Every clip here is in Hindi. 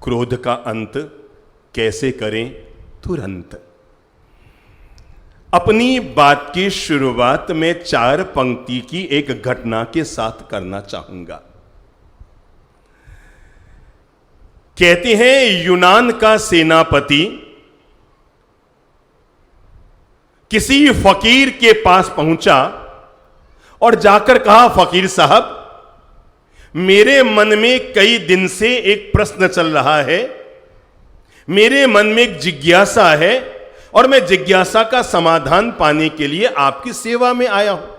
क्रोध का अंत कैसे करें तुरंत। अपनी बात की शुरुआत में 4 पंक्ति की एक घटना के साथ करना चाहूंगा। कहते हैं यूनान का सेनापति किसी फकीर के पास पहुंचा और जाकर कहा, फकीर साहब, मेरे मन में कई दिन से एक प्रश्न चल रहा है, मेरे मन में एक जिज्ञासा है और मैं जिज्ञासा का समाधान पाने के लिए आपकी सेवा में आया हूं।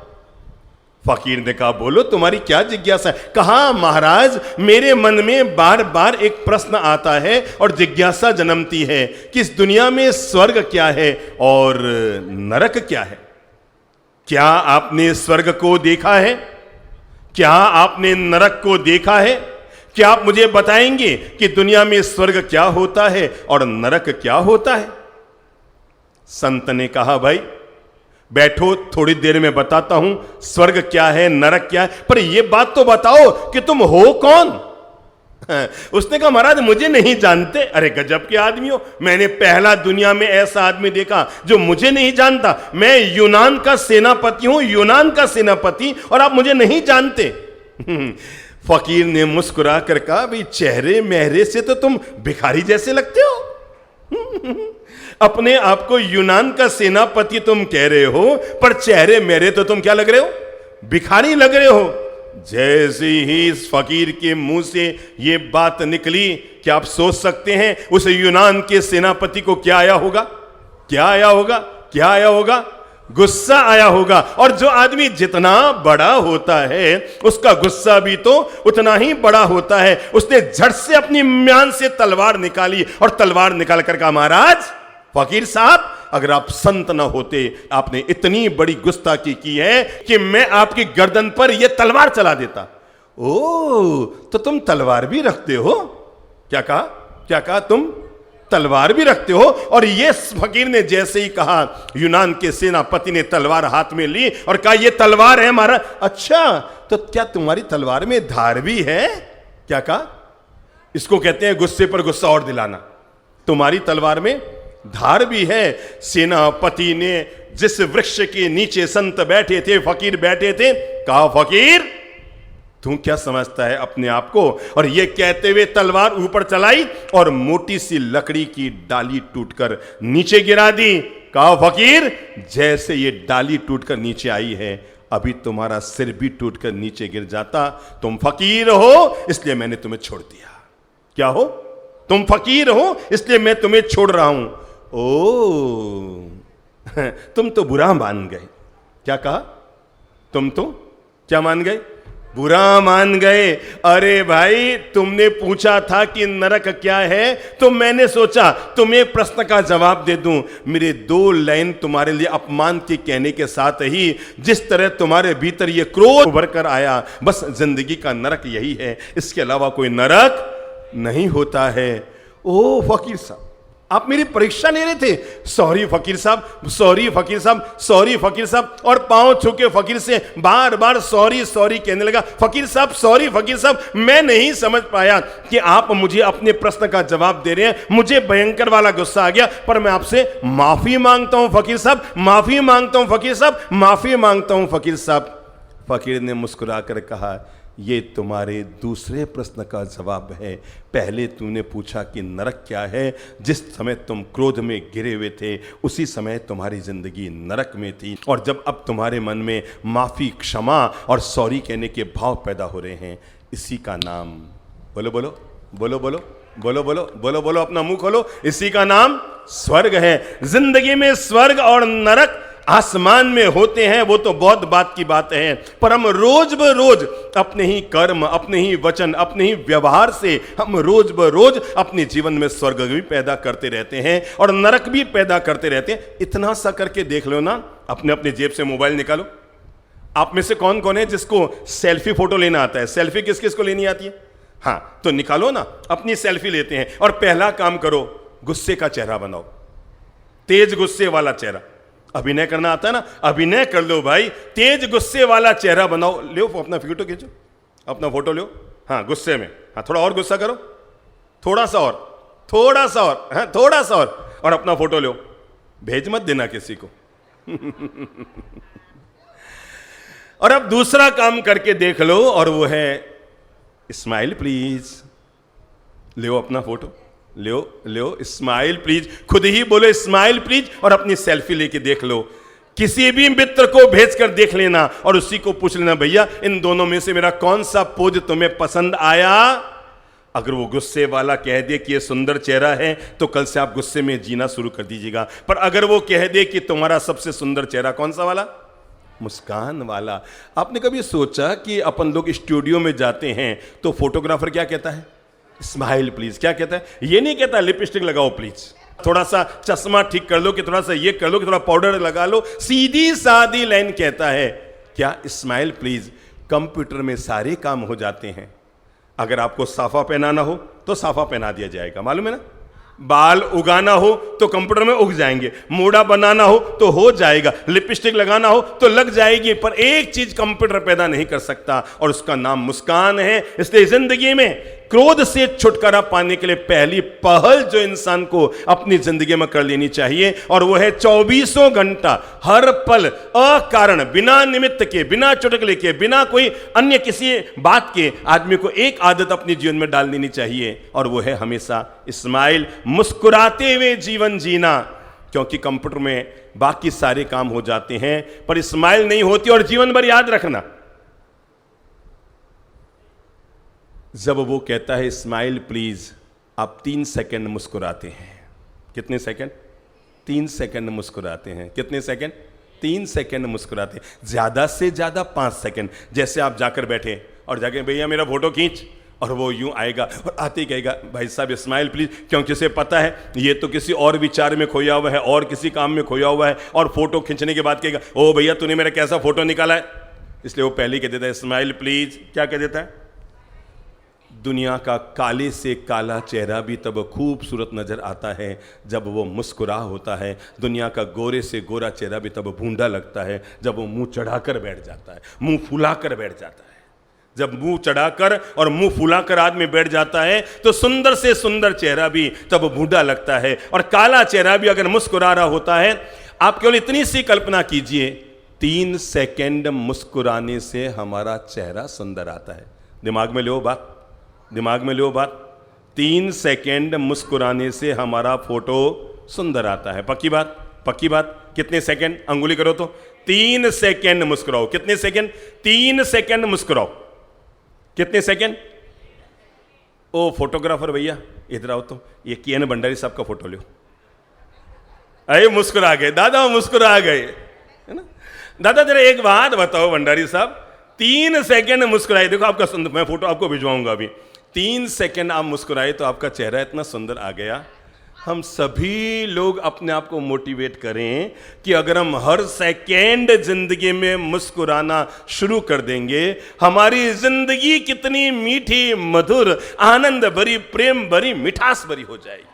फकीर ने कहा, बोलो तुम्हारी क्या जिज्ञासा है। कहा, महाराज, मेरे मन में बार बार एक प्रश्न आता है और जिज्ञासा जन्मती है कि इस दुनिया में स्वर्ग क्या है और नरक क्या है। क्या आपने स्वर्ग को देखा है? क्या आपने नरक को देखा है? क्या आप मुझे बताएंगे कि दुनिया में स्वर्ग क्या होता है और नरक क्या होता है? संत ने कहा, भाई बैठो, थोड़ी देर में बताता हूं स्वर्ग क्या है, नरक क्या है, पर यह बात तो बताओ कि तुम हो कौन। उसने कहा, महाराज मुझे नहीं जानते। अरे गजब के आदमी हो, मैंने पहला दुनिया में ऐसा आदमी देखा जो मुझे नहीं जानता। मैं यूनान का सेनापति हूं, यूनान का सेनापति, और आप मुझे नहीं जानते। फकीर ने मुस्कुरा कर कहा, भाई चेहरे मेहरे से तो तुम भिखारी जैसे लगते हो। अपने आप को यूनान का सेनापति तुम कह रहे हो, पर चेहरे मेरे तो तुम क्या लग रहे हो? भिखारी लग रहे हो। जैसे ही इस फकीर के मुंह से ये बात निकली, क्या आप सोच सकते हैं उस यूनान के सेनापति को क्या आया होगा? क्या आया होगा? क्या आया होगा? गुस्सा आया होगा। और जो आदमी जितना बड़ा होता है उसका गुस्सा भी तो उतना ही बड़ा होता है। उसने झट से अपनी म्यान से तलवार निकाली और तलवार निकाल कर कहा, महाराज, फकीर साहब, अगर आप संत न होते, आपने इतनी बड़ी गुस्ताखी की है कि मैं आपकी गर्दन पर यह तलवार चला देता। ओ, तो तुम तलवार भी रखते हो? क्या कहा? क्या कहा? तुम तलवार भी रखते हो? और ये फकीर ने जैसे ही कहा, यूनान के सेनापति ने तलवार हाथ में ली और कहा, यह तलवार है महाराज। अच्छा, तो क्या तुम्हारी तलवार में धार भी है? क्या कहा? इसको कहते हैं गुस्से पर गुस्सा और दिलाना। तुम्हारी तलवार में धार भी है। सेनापति ने जिस वृक्ष के नीचे संत बैठे थे, फकीर बैठे थे, कहा, फकीर तू क्या समझता है अपने आप को? और ये कहते हुए तलवार ऊपर चलाई और मोटी सी लकड़ी की डाली टूटकर नीचे गिरा दी। कहा, फकीर, जैसे ये डाली टूटकर नीचे आई है, अभी तुम्हारा सिर भी टूटकर नीचे गिर जाता। तुम फकीर हो इसलिए मैंने तुम्हें छोड़ दिया। क्या हो? तुम फकीर हो इसलिए मैं तुम्हें छोड़ रहा हूं। ओ, तुम तो बुरा मान गए। क्या कहा? तुम तो क्या मान गए? बुरा मान गए। अरे भाई, तुमने पूछा था कि नरक क्या है, तो मैंने सोचा तुम्हें प्रश्न का जवाब दे दूं। मेरे 2 लाइन तुम्हारे लिए अपमान के कहने के साथ ही जिस तरह तुम्हारे भीतर ये क्रोध उभर कर आया, बस जिंदगी का नरक यही है, इसके अलावा कोई नरक नहीं होता है। ओ फकीर साहब, आप मेरी परीक्षा ले रहे थे। सॉरी फकीर साहब, सॉरी फकीर साहब, सॉरी फकीर साहब, और पांव छू के फकीर से बार बार सॉरी सॉरी कहने लगा। फकीर साहब, सॉरी फकीर साहब, मैं नहीं समझ पाया कि आप मुझे अपने प्रश्न का जवाब दे रहे हैं। मुझे भयंकर वाला गुस्सा आ गया, पर मैं आपसे माफी मांगता हूं फकीर साहब, माफी मांगता हूं फकीर साहब, माफी मांगता हूं फकीर साहब। फकीर ने मुस्कुरा कर कहा, ये तुम्हारे दूसरे प्रश्न का जवाब है। पहले तूने पूछा कि नरक क्या है। जिस समय तुम क्रोध में गिरे हुए थे, उसी समय तुम्हारी जिंदगी नरक में थी। और जब अब तुम्हारे मन में माफी, क्षमा और सॉरी कहने के भाव पैदा हो रहे हैं, इसी का नाम, बोलो बोलो बोलो बोलो बोलो बोलो बोलो बोलो, अपना मुंह खोलो, इसी का नाम स्वर्ग है। जिंदगी में स्वर्ग और नरक आसमान में होते हैं, वो तो बहुत बात की बात है, पर हम रोज ब रोज अपने ही कर्म, अपने ही वचन, अपने ही व्यवहार से हम रोज ब रोज अपने जीवन में स्वर्ग भी पैदा करते रहते हैं और नरक भी पैदा करते रहते हैं। इतना सा करके देख लो ना, अपने अपने जेब से मोबाइल निकालो। आप में से कौन कौन है जिसको सेल्फी फोटो लेना आता है? सेल्फी किस किस को लेनी आती है? हाँ, तो निकालो ना, अपनी सेल्फी लेते हैं। और पहला काम करो, गुस्से का चेहरा बनाओ, तेज गुस्से वाला चेहरा। अभिनय करना आता है ना, अभिनय कर लो भाई, तेज गुस्से वाला चेहरा बनाओ। लो अपना फोटो खींचो, अपना फोटो लो। हाँ, गुस्से में, हाँ, थोड़ा और गुस्सा करो, थोड़ा सा और, थोड़ा सा और, हाँ थोड़ा सा और अपना फोटो लो, भेज मत देना किसी को। और अब दूसरा काम करके देख लो, और वो है स्माइल प्लीज। लो अपना फोटो, लो स्माइल प्लीज, खुद ही बोलो स्माइल प्लीज, और अपनी सेल्फी लेके देख लो। किसी भी मित्र को भेजकर देख लेना और उसी को पूछ लेना, भैया इन दोनों में से मेरा कौन सा पोज तुम्हें पसंद आया। अगर वो गुस्से वाला कह दे कि ये सुंदर चेहरा है, तो कल से आप गुस्से में जीना शुरू कर दीजिएगा। पर अगर वो कह दे कि तुम्हारा सबसे सुंदर चेहरा कौन सा वाला, मुस्कान वाला। आपने कभी सोचा कि अपन लोग स्टूडियो में जाते हैं तो फोटोग्राफर क्या कहता है, स्माइल प्लीज। क्या कहता है, ये नहीं कहता लिपस्टिक लगाओ प्लीज, थोड़ा सा चश्मा ठीक कर लो, कि थोड़ा सा ये कर लो, कि थोड़ा पाउडर लगा लो। सीधी सादी लाइन कहता है क्या, स्माइल प्लीज। कंप्यूटर में सारे काम हो जाते हैं। अगर आपको साफा पहनाना हो तो साफा पहना दिया जाएगा, मालूम है ना। बाल उगाना हो तो कंप्यूटर में उग जाएंगे, मूड़ा बनाना हो तो हो जाएगा, लिपस्टिक लगाना हो तो लग जाएगी। पर एक चीज कंप्यूटर पैदा नहीं कर सकता, और उसका नाम मुस्कान है। इसलिए जिंदगी में क्रोध से छुटकारा पाने के लिए पहली पहल जो इंसान को अपनी जिंदगी में कर लेनी चाहिए, और वो है 24 घंटा हर पल अकारण, बिना निमित्त के, बिना चुटकुले के, बिना कोई अन्य किसी बात के आदमी को एक आदत अपने जीवन में डाल देनी चाहिए, और वो है हमेशा स्माइल, मुस्कुराते हुए जीवन जीना। क्योंकि कंप्यूटर में बाकी सारे काम हो जाते हैं पर स्माइल नहीं होती। और जीवन भर याद रखना, जब वो कहता है स्माइल प्लीज, आप 3 सेकंड मुस्कुराते हैं। कितने सेकंड, 3 सेकंड मुस्कुराते हैं। कितने सेकंड, 3 सेकंड मुस्कुराते हैं। ज्यादा से ज्यादा 5 सेकंड। जैसे आप जाकर बैठे और जाके भैया मेरा फोटो खींच, और वो यूं आएगा और आते ही कहेगा भाई साहब स्माइल प्लीज, क्योंकि उसे पता है ये तो किसी और विचार में खोया हुआ है और किसी काम में खोया हुआ है, और फोटो खींचने के बाद कहेगा ओ भैया तूने मेरा कैसा फोटो निकाला है। इसलिए वो पहले कह देता है स्माइल प्लीज। क्या कह देता है, दुनिया का काले से काला चेहरा भी तब खूबसूरत नजर आता है जब वो मुस्कुरा होता है। दुनिया का गोरे से गोरा चेहरा भी तब भूंडा लगता है जब वो मुंह चढ़ाकर बैठ जाता है, मुंह फुलाकर बैठ जाता है। जब मुंह चढ़ाकर और मुंह फुलाकर आदमी बैठ जाता है तो सुंदर से सुंदर चेहरा भी तब बूढ़ा लगता है, और काला चेहरा भी अगर मुस्कुरा रहा होता है। आप केवल इतनी सी कल्पना कीजिए, 3 सेकंड मुस्कुराने से हमारा चेहरा सुंदर आता है। दिमाग में लो बात, दिमाग में लो बात। 3 सेकंड मुस्कुराने से हमारा फोटो सुंदर आता है। पक्की बात, पक्की बात। कितने सेकंड, अंगुली करो तो। 3 सेकंड मुस्कुराओ। कितने सेकंड, 3 सेकंड मुस्कुराओ। कितने सेकंड। ओ फोटोग्राफर भैया इधर आओ तो, ये के.एन. भंडारी साहब का फोटो लो। अरे मुस्कुरा गए दादा, मुस्कुरा गए, है ना। दादा जरा एक बात बताओ भंडारी साहब, 3 सेकंड मुस्कुराए, देखो आपका सुंदर, मैं फोटो आपको भिजवाऊंगा अभी। 3 सेकंड आप मुस्कुराए तो आपका चेहरा इतना सुंदर आ गया। हम सभी लोग अपने आप को मोटिवेट करें कि अगर हम हर सेकेंड जिंदगी में मुस्कुराना शुरू कर देंगे, हमारी जिंदगी कितनी मीठी, मधुर, आनंद भरी, प्रेम भरी, मिठास भरी हो जाएगी।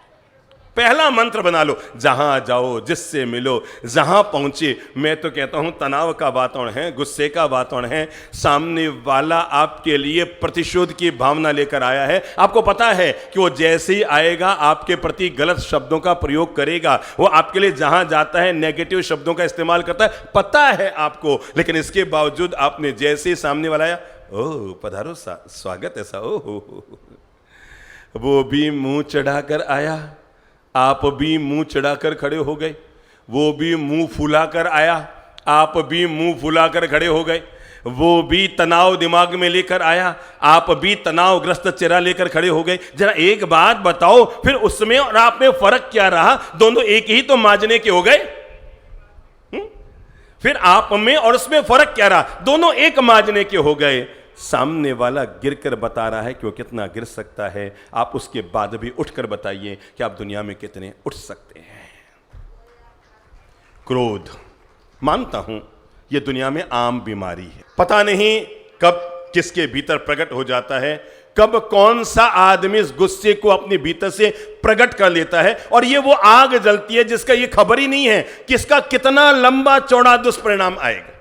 पहला मंत्र बना लो, जहां जाओ, जिससे मिलो, जहां पहुंचे। मैं तो कहता हूं तनाव का वातावरण है, गुस्से का वातावरण है, सामने वाला आपके लिए प्रतिशोध की भावना लेकर आया है। आपको पता है कि वो जैसे ही आएगा आपके प्रति गलत शब्दों का प्रयोग करेगा। वो आपके लिए जहां जाता है नेगेटिव शब्दों का इस्तेमाल करता है, पता है आपको। लेकिन इसके बावजूद आपने जैसे ही सामने वाला आया, ओह पधारो, स्वागत है सा, ओह, वो भी मुंह चढ़ाकर आया, आप भी मुंह चढ़ाकर खड़े हो गए। वो भी मुंह फुलाकर आया, आप भी मुंह फुलाकर खड़े हो गए। वो भी तनाव दिमाग में लेकर आया, आप भी तनावग्रस्त चेहरा लेकर खड़े हो गए। जरा एक बात बताओ, फिर उसमें और आप में फर्क क्या रहा? दोनों एक ही तो मांजने के हो गए। फिर आप में और उसमें फर्क क्या रहा? दोनों एक मांजने के हो गए। सामने वाला गिरकर बता रहा है कि वो कितना गिर सकता है, आप उसके बाद भी उठकर बताइए कि आप दुनिया में कितने उठ सकते हैं। क्रोध, मानता हूं ये दुनिया में आम बीमारी है। पता नहीं कब किसके भीतर प्रकट हो जाता है, कब कौन सा आदमी इस गुस्से को अपने भीतर से प्रकट कर लेता है, और ये वो आग जलती है जिसका ये खबर ही नहीं है कि इसका कितना लंबा चौड़ा दुष्परिणाम आएगा।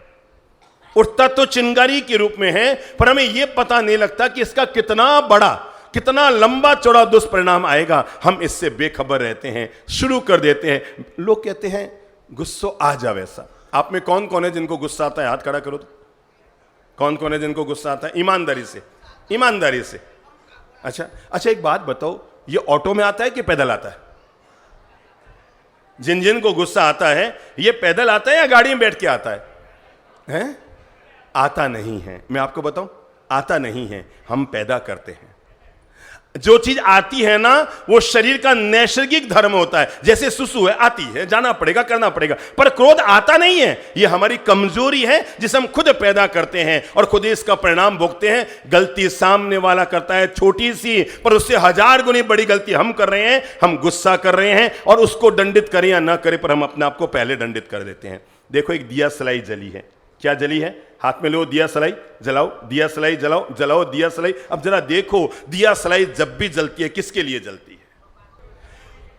उठता तो चिंगारी के रूप में है, पर हमें यह पता नहीं लगता कि इसका कितना बड़ा कितना लंबा चौड़ा दुष्परिणाम आएगा, हम इससे बेखबर रहते हैं, शुरू कर देते हैं। लोग कहते हैं गुस्सा आ जाए ऐसा। आप में कौन कौन है जिनको गुस्सा आता है? हाथ खड़ा करो तो। कौन कौन है जिनको गुस्सा आता है? ईमानदारी से, ईमानदारी से। अच्छा एक बात बताओ, ये ऑटो में आता है कि पैदल आता है? जिन जिन को गुस्सा आता है, ये पैदल आता है या गाड़ी में बैठ के आता है? हैं? आता नहीं है। मैं आपको बताऊं, आता नहीं है, हम पैदा करते हैं। जो चीज आती है ना, वो शरीर का नैसर्गिक धर्म होता है। जैसे सुसु है, आती है, जाना पड़ेगा, करना पड़ेगा। पर क्रोध आता नहीं है, ये हमारी कमजोरी है जिसे हम खुद पैदा करते हैं और खुद इसका परिणाम भोगते हैं। गलती सामने वाला करता है छोटी सी, पर उससे 1000 गुनी बड़ी गलती हम कर रहे हैं। हम गुस्सा कर रहे हैं और उसको दंडित करें या ना करें, पर हम अपने आप को पहले दंडित कर देते हैं। देखो, एक दिया सलाई जली है। क्या जली है? हाथ में लो, दिया सलाई जलाओ, दिया सलाई जलाओ, जलाओ दिया सलाई। अब जरा देखो, दिया सलाई जब भी जलती है, किसके लिए जलती है?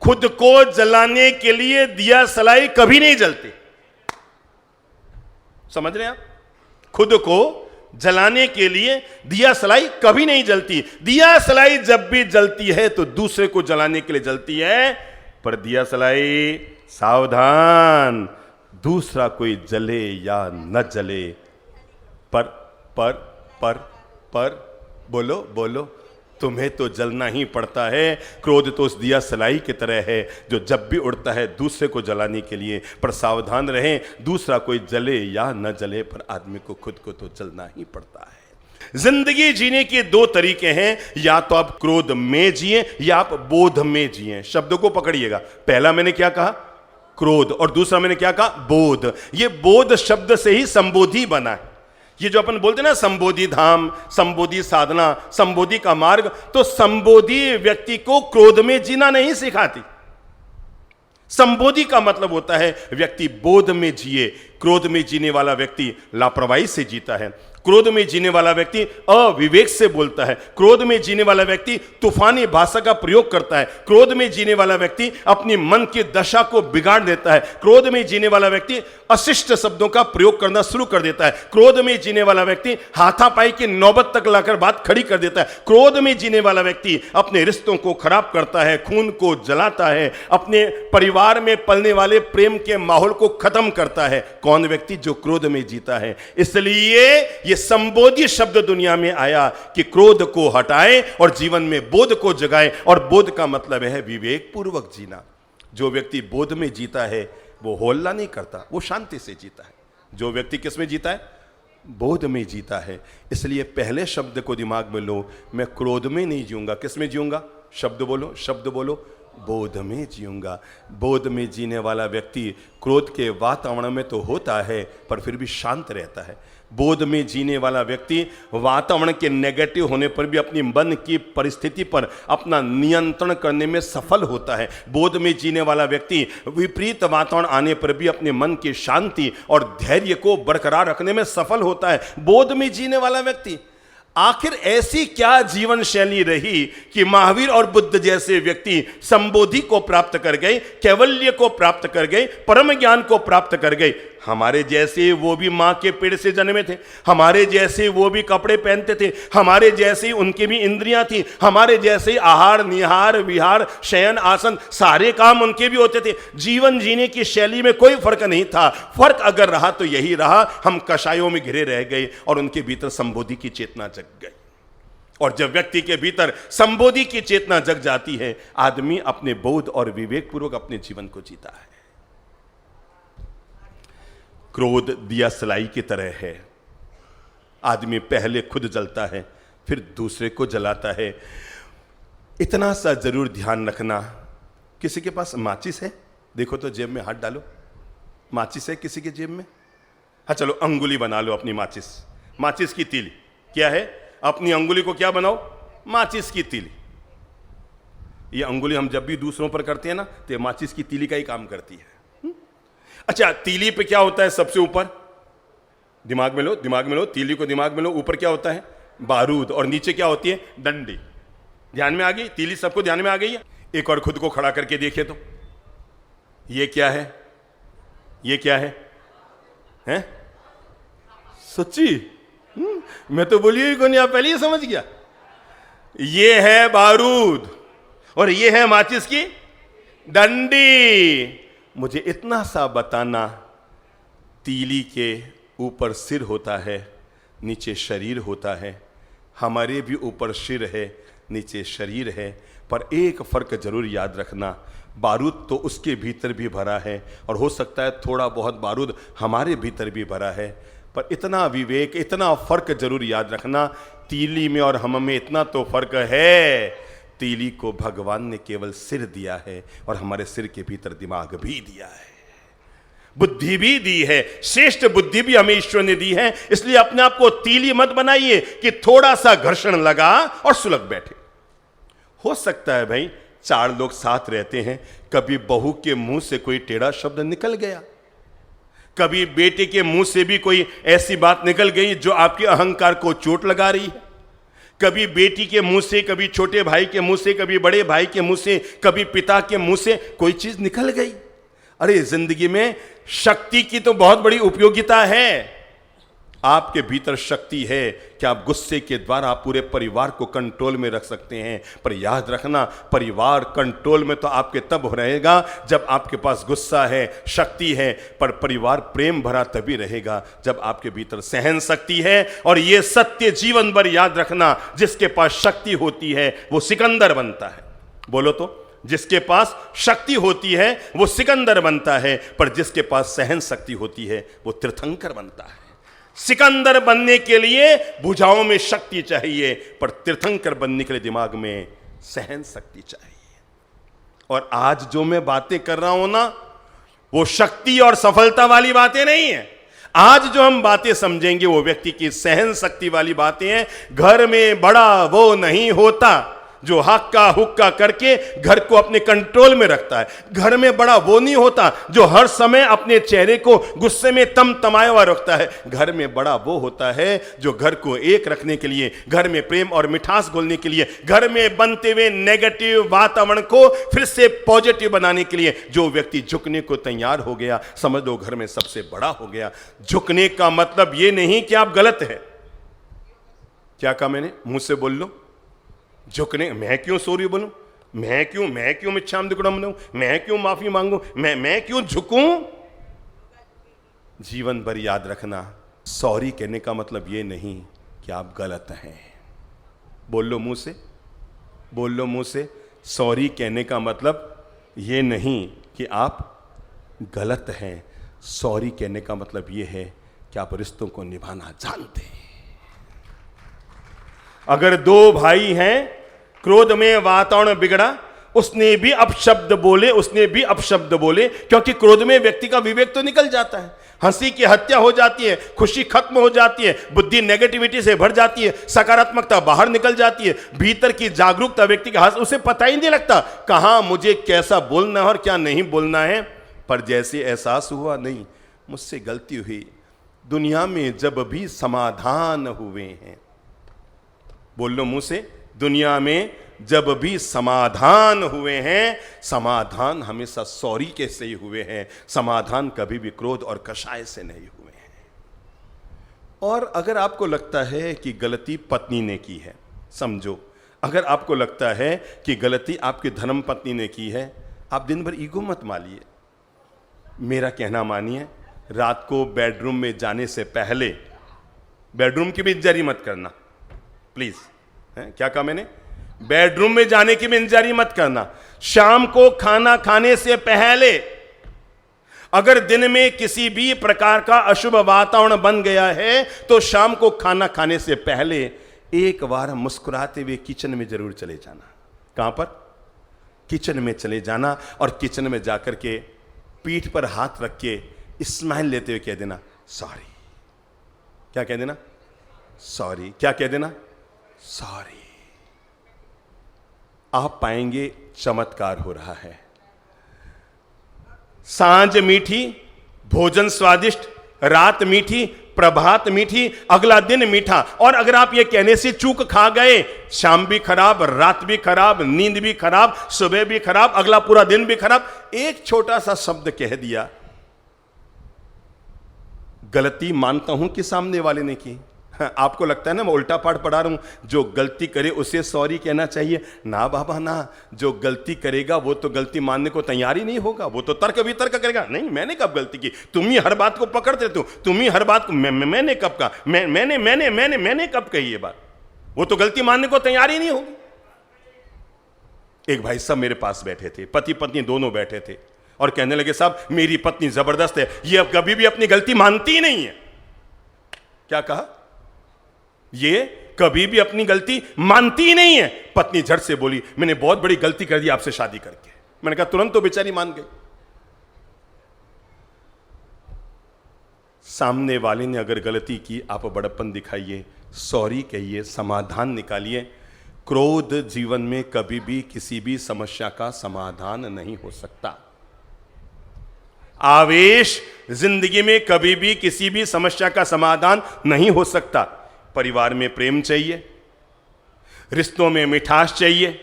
खुद को जलाने के लिए दिया सलाई कभी नहीं जलती। समझ रहे हैं आप? खुद को जलाने के लिए दिया सलाई कभी नहीं जलती। दिया सलाई जब भी जलती है तो दूसरे को जलाने के लिए जलती है। पर दिया सलाई, सावधान, दूसरा कोई जले या न जले, पर बोलो बोलो, तुम्हें तो जलना ही पड़ता है। क्रोध तो उस दिया सलाई की तरह है जो जब भी उड़ता है दूसरे को जलाने के लिए। पर सावधान रहें, दूसरा कोई जले या न जले, पर आदमी को खुद को तो जलना ही पड़ता है। जिंदगी जीने के 2 तरीके हैं, या तो आप क्रोध में जिए या आप बोध में जिए। शब्दों को पकड़िएगा। पहला मैंने क्या कहा? क्रोध। और दूसरा मैंने क्या कहा? बोध। ये बोध शब्द से ही संबोधि बना है। ये जो अपन बोलते हैं ना, संबोधि धाम, संबोधि साधना, संबोधि का मार्ग, तो संबोधि व्यक्ति को क्रोध में जीना नहीं सिखाती। संबोधि का मतलब होता है व्यक्ति बोध में जिए। क्रोध में जीने वाला व्यक्ति लापरवाही से जीता है। क्रोध में जीने वाला व्यक्ति अविवेक से बोलता है। क्रोध में जीने वाला व्यक्ति तूफानी भाषा का प्रयोग करता है। क्रोध में जीने वाला व्यक्ति अपनी मन की दशा को बिगाड़ देता है। क्रोध में जीने वाला व्यक्ति अशिष्ट शब्दों का प्रयोग करना शुरू कर देता है। क्रोध में जीने वाला व्यक्ति हाथापाई की नौबत तक लाकर बात खड़ी कर देता है। क्रोध में जीने वाला व्यक्ति अपने रिश्तों को खराब करता है, खून को जलाता है, अपने परिवार में पलने वाले प्रेम के माहौल को खत्म करता है। कौन व्यक्ति? जो क्रोध में जीता है। इसलिए ये संबोधि शब्द दुनिया में आया कि क्रोध को हटाए और जीवन में बोध को जगाए। और बोध का मतलब है विवेक पूर्वक जीना। जो व्यक्ति बोध में जीता है वो होल्ला नहीं करता, वो शांति से जीता है। जो व्यक्ति किस में जीता है? बोध में जीता है। इसलिए पहले शब्द को दिमाग में लो, मैं क्रोध में नहीं जीऊंगा। किस में जीऊंगा? शब्द बोलो, शब्द बोलो। बोध में जीऊंगा। बोध में जीने वाला व्यक्ति क्रोध के वातावरण में तो होता है पर फिर भी शांत रहता है। बोध में जीने वाला व्यक्ति वातावरण के नेगेटिव होने पर भी अपनी मन की परिस्थिति पर अपना नियंत्रण करने में सफल होता है। बोध में जीने वाला व्यक्ति विपरीत वातावरण आने पर भी अपने मन की शांति और धैर्य को बरकरार रखने में सफल होता है। बोध में जीने वाला व्यक्ति। आखिर ऐसी क्या जीवन शैली रही कि महावीर और बुद्ध जैसे व्यक्ति संबोधि को प्राप्त कर गए, कैवल्य को प्राप्त कर गए, परम ज्ञान को प्राप्त कर गए? हमारे जैसे वो भी मां के पेट से जन्मे थे, हमारे जैसे वो भी कपड़े पहनते थे, हमारे जैसे उनकी भी इंद्रियां थी, हमारे जैसे आहार निहार विहार शयन आसन सारे काम उनके भी होते थे। जीवन जीने की शैली में कोई फर्क नहीं था। फर्क अगर रहा तो यही रहा, हम कषायों में घिरे रह गए और उनके भीतर संबोधि की चेतना जग गई। और जब व्यक्ति के भीतर संबोधि की चेतना जग जाती है, आदमी अपने बोध और विवेक पूर्वक अपने जीवन को जीता है। क्रोध दिया सलाई की तरह है। आदमी पहले खुद जलता है, फिर दूसरे को जलाता है। इतना सा जरूर ध्यान रखना, किसी के पास माचिस है? देखो तो जेब में हाथ डालो। माचिस है किसी के जेब में? हाँ चलो, अंगुली बना लो अपनी माचिस। माचिस की तीली क्या है? अपनी अंगुली को क्या बनाओ? माचिस की तीली। ये अंगुली हम जब भी दूसरों पर करते हैं ना, तो ये माचिस की तीली का ही काम करती है। अच्छा, तीली पे क्या होता है सबसे ऊपर? दिमाग में लो, दिमाग में लो, तीली को दिमाग में लो। ऊपर क्या होता है? बारूद। और नीचे क्या होती है? डंडी। ध्यान में आ गई? तीली सबको ध्यान में आ गई है? एक और खुद को खड़ा करके देखिए तो, ये क्या है? ये क्या है? हैं? सच्ची? मैं तो बोलिए ही को नहीं, आप पहले ही समझ गया। ये है बारूद और ये है माचिस की डंडी। मुझे इतना सा बताना, तीली के ऊपर सिर होता है, नीचे शरीर होता है। हमारे भी ऊपर सिर है, नीचे शरीर है, पर एक फर्क जरूर याद रखना, बारूद तो उसके भीतर भी भरा है और हो सकता है थोड़ा बहुत बारूद हमारे भीतर भी भरा है, पर इतना विवेक, इतना फर्क जरूर याद रखना, तीली में और हम में इतना तो फर्क है, तीली को भगवान ने केवल सिर दिया है और हमारे सिर के भीतर दिमाग भी दिया है, बुद्धि भी दी है, श्रेष्ठ बुद्धि भी हमें ईश्वर ने दी है। इसलिए अपने आप को तीली मत बनाइए कि थोड़ा सा घर्षण लगा और सुलग बैठे। हो सकता है भाई 4 लोग साथ रहते हैं, कभी बहू के मुंह से कोई टेढ़ा शब्द निकल गया, कभी बेटे के मुंह से भी कोई ऐसी बात निकल गई जो आपके अहंकार को चोट लगा रही है, कभी बेटी के मुंह से, कभी छोटे भाई के मुंह से, कभी बड़े भाई के मुंह से, कभी पिता के मुंह से कोई चीज निकल गई। अरे जिंदगी में शक्ति की तो बहुत बड़ी उपयोगिता है। आपके भीतर शक्ति है कि आप गुस्से के द्वारा पूरे परिवार को कंट्रोल में रख सकते हैं, पर याद रखना, परिवार कंट्रोल में तो आपके तब रहेगा जब आपके पास गुस्सा है, शक्ति है, पर परिवार प्रेम भरा तभी रहेगा जब आपके भीतर सहन शक्ति है। और यह सत्य जीवन भर याद रखना, जिसके पास शक्ति होती है वो सिकंदर बनता है। बोलो तो, जिसके पास शक्ति होती है वो सिकंदर बनता है, पर जिसके पास सहन शक्ति होती है वो तीर्थंकर बनता है। सिकंदर बनने के लिए भुजाओं में शक्ति चाहिए, पर तीर्थंकर बनने के लिए दिमाग में सहन शक्ति चाहिए। और आज जो मैं बातें कर रहा हूं ना, वो शक्ति और सफलता वाली बातें नहीं है। आज जो हम बातें समझेंगे वो व्यक्ति की सहन शक्ति वाली बातें हैं। घर में बड़ा वो नहीं होता जो हक्का हुक्का करके घर को अपने कंट्रोल में रखता है। घर में बड़ा वो नहीं होता जो हर समय अपने चेहरे को गुस्से में तमतमाया हुआ रखता है। घर में बड़ा वो होता है जो घर को एक रखने के लिए, घर में प्रेम और मिठास घोलने के लिए, घर में बनते हुए नेगेटिव वातावरण को फिर से पॉजिटिव बनाने के लिए जो व्यक्ति झुकने को तैयार हो गया, समझ लो घर में सबसे बड़ा हो गया। झुकने का मतलब ये नहीं कि आप गलत है। क्या कहा मैंने? मुंह से बोल लो। झुकने, मैं क्यों सॉरी बोलूं, मैं क्यों मिच्छाम दुक्कड़म बनाऊं, मैं क्यों माफी मांगूं, मैं क्यों झुकूं। जीवन भर याद रखना, सॉरी कहने का मतलब ये नहीं कि आप गलत हैं। बोल लो मुंह से, बोल लो मुंह से, सॉरी कहने का मतलब ये नहीं कि आप गलत हैं। सॉरी कहने का मतलब ये है कि आप रिश्तों को निभाना जानते हैं। अगर 2 भाई हैं, क्रोध में वातावरण बिगड़ा, उसने भी अपशब्द बोले, उसने भी अपशब्द बोले, क्योंकि क्रोध में व्यक्ति का विवेक तो निकल जाता है। हंसी की हत्या हो जाती है, खुशी खत्म हो जाती है, बुद्धि नेगेटिविटी से भर जाती है, सकारात्मकता बाहर निकल जाती है, भीतर की जागरूकता व्यक्ति के हाथ, उसे पता ही नहीं लगता कहां मुझे कैसा बोलना है और क्या नहीं बोलना है। पर जैसे एहसास हुआ, नहीं मुझसे गलती हुई, दुनिया में जब भी समाधान हुए हैं, बोल लो मुंह से, दुनिया में जब भी समाधान हुए हैं, समाधान हमेशा सॉरी के से ही हुए हैं। समाधान कभी भी क्रोध और कषाय से नहीं हुए हैं। और अगर आपको लगता है कि गलती पत्नी ने की है, समझो, अगर आपको लगता है कि गलती आपकी धर्म पत्नी ने की है, आप दिन भर ईगो मत मानिए। मेरा कहना मानिए, रात को बेडरूम में जाने से पहले बेडरूम की भी इंतजारी मत करना प्लीज। क्या कहा मैंने? बेडरूम में जाने की भी इंतजारी मत करना। शाम को खाना खाने से पहले अगर दिन में किसी भी प्रकार का अशुभ वातावरण बन गया है तो शाम को खाना खाने से पहले एक बार मुस्कुराते हुए किचन में जरूर चले जाना। कहां पर? किचन में चले जाना और किचन में जाकर के पीठ पर हाथ रख के स्माइल लेते हुए कह देना सॉरी। क्या कह देना? सॉरी। क्या कह देना? सॉरी। आप पाएंगे चमत्कार हो रहा है। सांझ मीठी, भोजन स्वादिष्ट, रात मीठी, प्रभात मीठी, अगला दिन मीठा। और अगर आप ये कहने से चूक खा गए, शाम भी खराब, रात भी खराब, नींद भी खराब, सुबह भी खराब, अगला पूरा दिन भी खराब, एक छोटा सा शब्द कह दिया, गलती मानता हूं कि सामने वाले ने की, आपको लगता है ना मैं उल्टा पाठ पढ़ा रहा हूं, जो गलती करे उसे सॉरी कहना चाहिए। ना बाबा ना, जो गलती करेगा वो तो गलती मानने को तैयार ही नहीं होगा, वो तो तर्क वितर्क करेगा। नहीं मैंने कब गलती की, तुम ही हर बात को पकड़ देते हो, तुम ही हर बात को मैंने कब कहा, मैंने कब कही ये बात, वो तो गलती मानने को तैयार ही नहीं होगी। एक भाई साहब मेरे पास बैठे थे, पति पत्नी दोनों बैठे थे, और कहने लगे साहब मेरी पत्नी जबरदस्त है, ये अब कभी भी अपनी गलती मानती ही नहीं है। क्या कहा? ये कभी भी अपनी गलती मानती ही नहीं है। पत्नी झट से बोली मैंने बहुत बड़ी गलती कर दी आपसे शादी करके। मैंने कहा तुरंत तो बेचारी मान गई। सामने वाले ने अगर गलती की, आप बड़प्पन दिखाइए, सॉरी कहिए, समाधान निकालिए। क्रोध जीवन में कभी भी किसी भी समस्या का समाधान नहीं हो सकता। आवेश जिंदगी में कभी भी किसी भी समस्या का समाधान नहीं हो सकता। परिवार में प्रेम चाहिए, रिश्तों में मिठास चाहिए,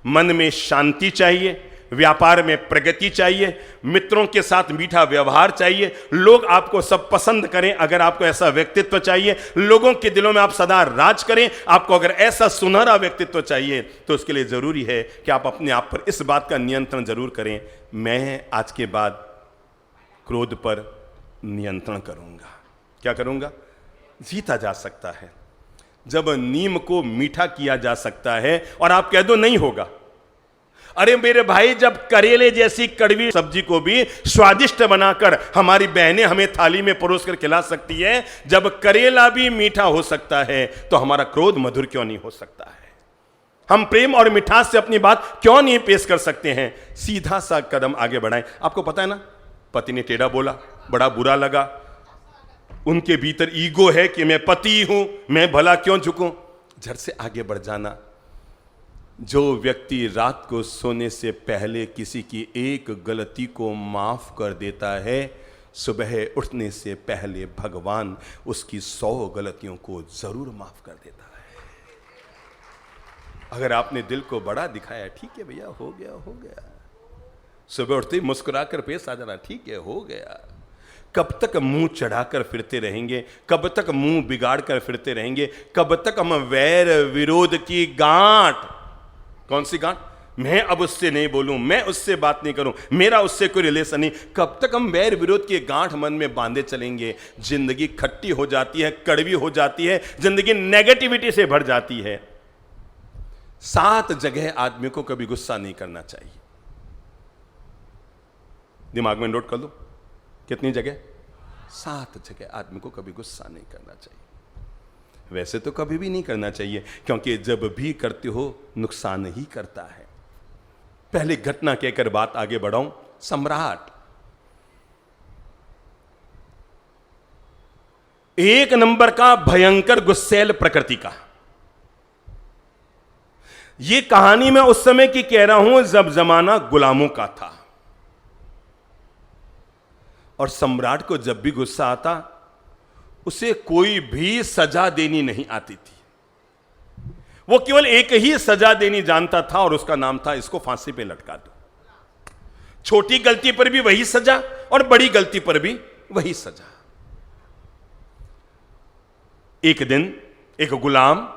मन में शांति चाहिए, व्यापार में प्रगति चाहिए, मित्रों के साथ मीठा व्यवहार चाहिए, लोग आपको सब पसंद करें अगर आपको ऐसा व्यक्तित्व चाहिए, लोगों के दिलों में आप सदा राज करें, आपको अगर ऐसा सुनहरा व्यक्तित्व चाहिए तो उसके लिए जरूरी है कि आप अपने आप पर इस बात का नियंत्रण जरूर करें, मैं आज के बाद क्रोध पर नियंत्रण करूंगा। क्या करूंगा? जीता जा सकता है जब नीम को मीठा किया जा सकता है और आप कह दो नहीं होगा। अरे मेरे भाई, जब करेले जैसी कड़वी सब्जी को भी स्वादिष्ट बनाकर हमारी बहनें हमें थाली में परोस कर खिला सकती है, जब करेला भी मीठा हो सकता है तो हमारा क्रोध मधुर क्यों नहीं हो सकता है? हम प्रेम और मिठास से अपनी बात क्यों नहीं पेश कर सकते हैं? सीधा सा कदम आगे बढ़ाएं। आपको पता है ना, पति ने टेढ़ा बोला, बड़ा बुरा लगा, उनके भीतर ईगो है कि मैं पति हूं, मैं भला क्यों झुकूं। झट से आगे बढ़ जाना। जो व्यक्ति रात को सोने से पहले किसी की एक गलती को माफ कर देता है, सुबह उठने से पहले भगवान उसकी 100 गलतियों को जरूर माफ कर देता है। अगर आपने दिल को बड़ा दिखाया, ठीक है भैया हो गया हो गया, सुबह उठते ही मुस्कुराकर पेश आ जाना, ठीक है हो गया। कब तक मुंह चढ़ाकर फिरते रहेंगे? कब तक मुंह बिगाड़ कर फिरते रहेंगे? कब तक हम वैर विरोध की गांठ, कौन सी गांठ, मैं अब उससे नहीं बोलूं, मैं उससे बात नहीं करूं, मेरा उससे कोई रिलेशन नहीं, कब तक हम वैर विरोध की गांठ मन में बांधे चलेंगे? जिंदगी खट्टी हो जाती है, कड़वी हो जाती है, जिंदगी नेगेटिविटी से भर जाती है। 7 जगह आदमी को कभी गुस्सा नहीं करना चाहिए। दिमाग में नोट कर लो, कितनी जगह? 7 जगह आदमी को कभी गुस्सा नहीं करना चाहिए। वैसे तो कभी भी नहीं करना चाहिए, क्योंकि जब भी करते हो नुकसान ही करता है। पहले घटना कहकर बात आगे बढ़ाऊं। सम्राट एक नंबर का भयंकर गुस्सैल प्रकृति का। यह कहानी मैं उस समय की कह रहा हूं जब जमाना गुलामों का था, और सम्राट को जब भी गुस्सा आता उसे कोई भी सजा देनी नहीं आती थी। वो केवल एक ही सजा देनी जानता था और उसका नाम था इसको फांसी पे लटका दो। छोटी गलती पर भी वही सजा और बड़ी गलती पर भी वही सजा। एक दिन एक गुलाम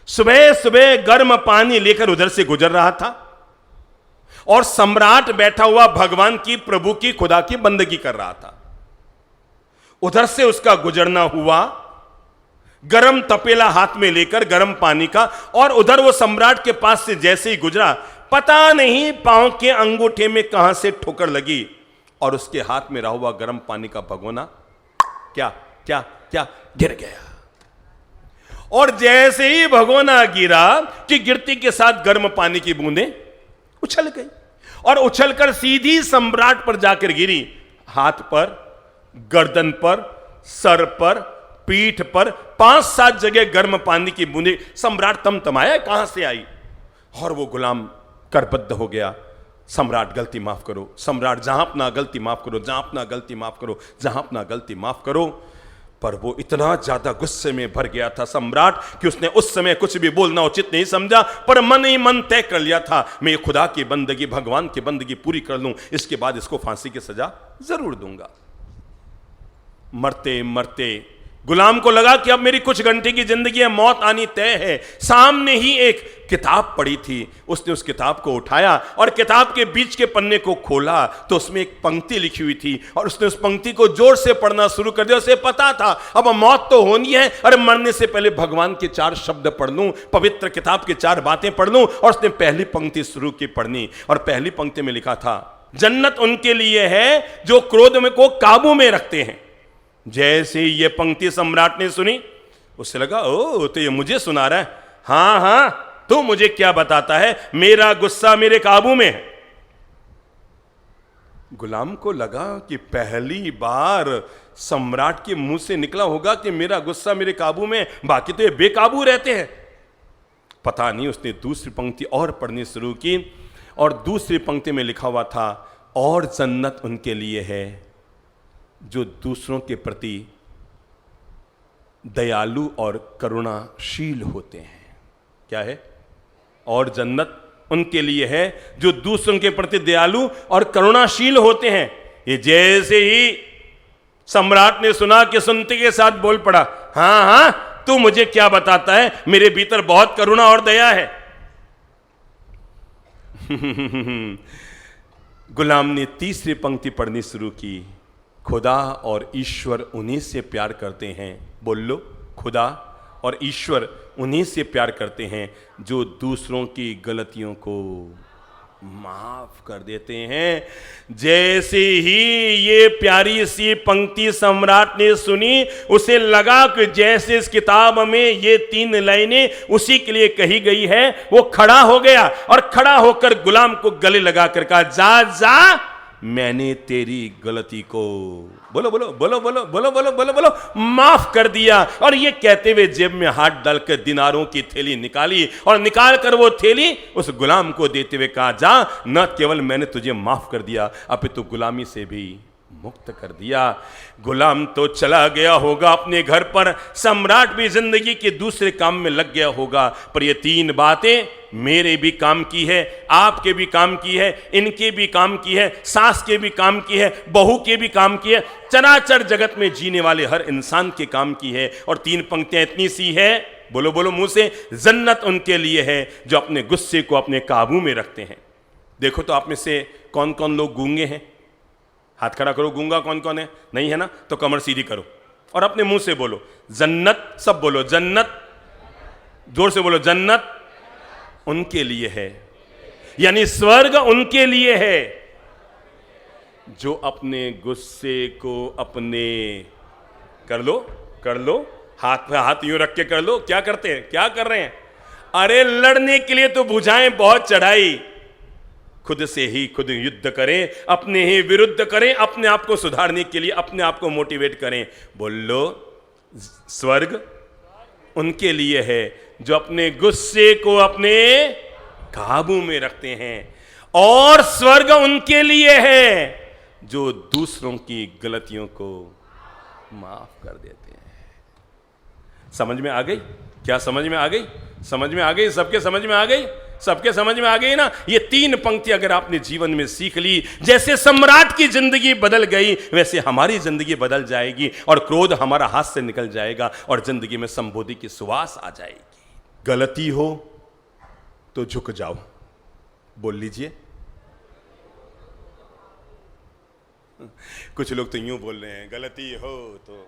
सुबह सुबह गर्म पानी लेकर उधर से गुजर रहा था और सम्राट बैठा हुआ भगवान की, प्रभु की, खुदा की बंदगी कर रहा था। उधर से उसका गुजरना हुआ, गरम तपेला हाथ में लेकर गरम पानी का, और उधर वो सम्राट के पास से जैसे ही गुजरा, पता नहीं पांव के अंगूठे में कहां से ठोकर लगी और उसके हाथ में रहा हुआ गरम पानी का भगोना क्या क्या क्या गिर गया। और जैसे ही भगोना गिरा कि गिरती के साथ गर्म पानी की बूंदें उछल गई और उछलकर सीधी सम्राट पर जाकर गिरी। हाथ पर, गर्दन पर, सर पर, पीठ पर 5-7 जगह गर्म पानी की बूंदें। सम्राट तमतमाया, कहां से आई? और वो गुलाम करबद्ध हो गया, सम्राट गलती माफ करो, सम्राट जहां अपना गलती माफ करो, जहां अपना गलती माफ करो, जहां अपना गलती माफ करो। पर वो इतना ज्यादा गुस्से में भर गया था सम्राट कि उसने उस समय कुछ भी बोलना उचित नहीं समझा, पर मन ही मन तय कर लिया था मैं खुदा की बंदगी, भगवान की बंदगी पूरी कर लूं, इसके बाद इसको फांसी की सजा जरूर दूंगा। मरते मरते गुलाम को लगा कि अब मेरी कुछ घंटे की जिंदगी है, मौत आनी तय है। सामने ही एक किताब पड़ी थी, उसने उस किताब को उठाया और किताब के बीच के पन्ने को खोला तो उसमें एक पंक्ति लिखी हुई थी और उसने उस पंक्ति को जोर से पढ़ना शुरू कर दिया। उसे पता था अब मौत तो होनी है, अरे मरने से पहले भगवान के 4 शब्द पढ़ लूं, पवित्र किताब के 4 बातें पढ़ लूं। और उसने पहली पंक्ति शुरू की पढ़नी और पहली पंक्ति में लिखा था, जन्नत उनके लिए है जो क्रोध में को काबू में रखते हैं। जैसे ये पंक्ति सम्राट ने सुनी, उससे लगा ओ तो ये मुझे सुना रहा है। हां हां, तू मुझे क्या बताता है, मेरा गुस्सा मेरे काबू में है। गुलाम को लगा कि पहली बार सम्राट के मुंह से निकला होगा कि मेरा गुस्सा मेरे काबू में, बाकी तो ये बेकाबू रहते हैं। पता नहीं, उसने दूसरी पंक्ति और पढ़नी शुरू की और दूसरी पंक्ति में लिखा हुआ था, और जन्नत उनके लिए है जो दूसरों के प्रति दयालु और करुणाशील होते हैं। क्या है? और जन्नत उनके लिए है जो दूसरों के प्रति दयालु और करुणाशील होते हैं। ये जैसे ही सम्राट ने सुना कि सुनते के साथ बोल पड़ा, हां हां, तू मुझे क्या बताता है, मेरे भीतर बहुत करुणा और दया है। गुलाम ने तीसरी पंक्ति पढ़नी शुरू की, खुदा और ईश्वर उन्हीं से प्यार करते हैं। बोल लो, खुदा और ईश्वर उन्हीं से प्यार करते हैं जो दूसरों की गलतियों को माफ कर देते हैं। जैसे ही ये प्यारी सी पंक्ति सम्राट ने सुनी, उसे लगा कि जैसे इस किताब में ये 3 लाइनें उसी के लिए कही गई है। वो खड़ा हो गया और खड़ा होकर गुलाम को गले लगाकर कहा, जा जा, मैंने तेरी गलती को बोलो बोलो बोलो बोलो बोलो बोलो बोलो बोलो माफ कर दिया। और ये कहते हुए जेब में हाथ डालकर दिनारों की थैली निकाली और निकाल कर वो थैली उस गुलाम को देते हुए कहा, जा, न केवल मैंने तुझे माफ कर दिया, अपितु गुलामी से भी मुक्त कर दिया। गुलाम तो चला गया होगा अपने घर पर, सम्राट भी जिंदगी के दूसरे काम में लग गया होगा, पर ये 3 बातें मेरे भी काम की है, आपके भी काम की है, इनके भी काम की है, सास के भी काम की है, बहू के भी काम की है, चराचर जगत में जीने वाले हर इंसान के काम की है। और 3 पंक्तियां इतनी सी है, बोलो बोलो मुंह से, जन्नत उनके लिए है जो अपने गुस्से को अपने काबू में रखते हैं। देखो तो आप में से कौन कौन लोग गूंगे हैं? हाथ खड़ा करो। गूंगा कौन कौन है? नहीं है ना? तो कमर सीधी करो और अपने मुंह से बोलो जन्नत। सब बोलो जन्नत, जोर से बोलो, जन्नत उनके लिए है, यानी स्वर्ग उनके लिए है जो अपने गुस्से को अपने कर लो, हाथ पे हाथ यूं रख के कर लो। क्या करते हैं, क्या कर रहे हैं? अरे लड़ने के लिए तो भुजाएं बहुत चढ़ाई, खुद से ही खुद युद्ध करें, अपने ही विरुद्ध करें, अपने आप को सुधारने के लिए अपने आप को मोटिवेट करें। बोलो, स्वर्ग उनके लिए है जो अपने गुस्से को अपने काबू में रखते हैं, और स्वर्ग उनके लिए है जो दूसरों की गलतियों को माफ कर देते हैं। समझ में आ गई? क्या समझ में आ गई? समझ में आ गई? सबके समझ में आ गई? सबके समझ में आ गई ना? ये 3 पंक्ति अगर आपने जीवन में सीख ली, जैसे सम्राट की जिंदगी बदल गई, वैसे हमारी जिंदगी बदल जाएगी और क्रोध हमारा हाथ से निकल जाएगा और जिंदगी में संबोधि की सुवास आ जाएगी। गलती हो तो झुक जाओ, बोल लीजिए। कुछ लोग तो यूं बोल रहे हैं, गलती हो तो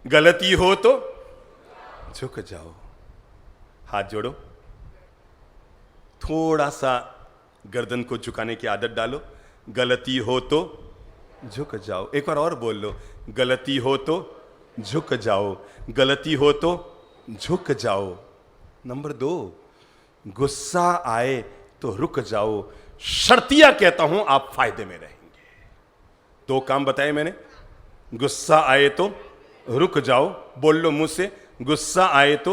गलती हो तो झुक जाओ। हाथ जोड़ो, थोड़ा सा गर्दन को झुकाने की आदत डालो। गलती हो तो झुक जाओ। एक बार और बोल लो, गलती हो तो झुक जाओ, गलती हो तो झुक जाओ। नंबर 2, गुस्सा आए तो रुक जाओ। शर्तिया कहता हूं आप फायदे में रहेंगे। 2 काम बताए मैंने। गुस्सा आए तो रुक जाओ, बोल लो मुंह से, गुस्सा आए तो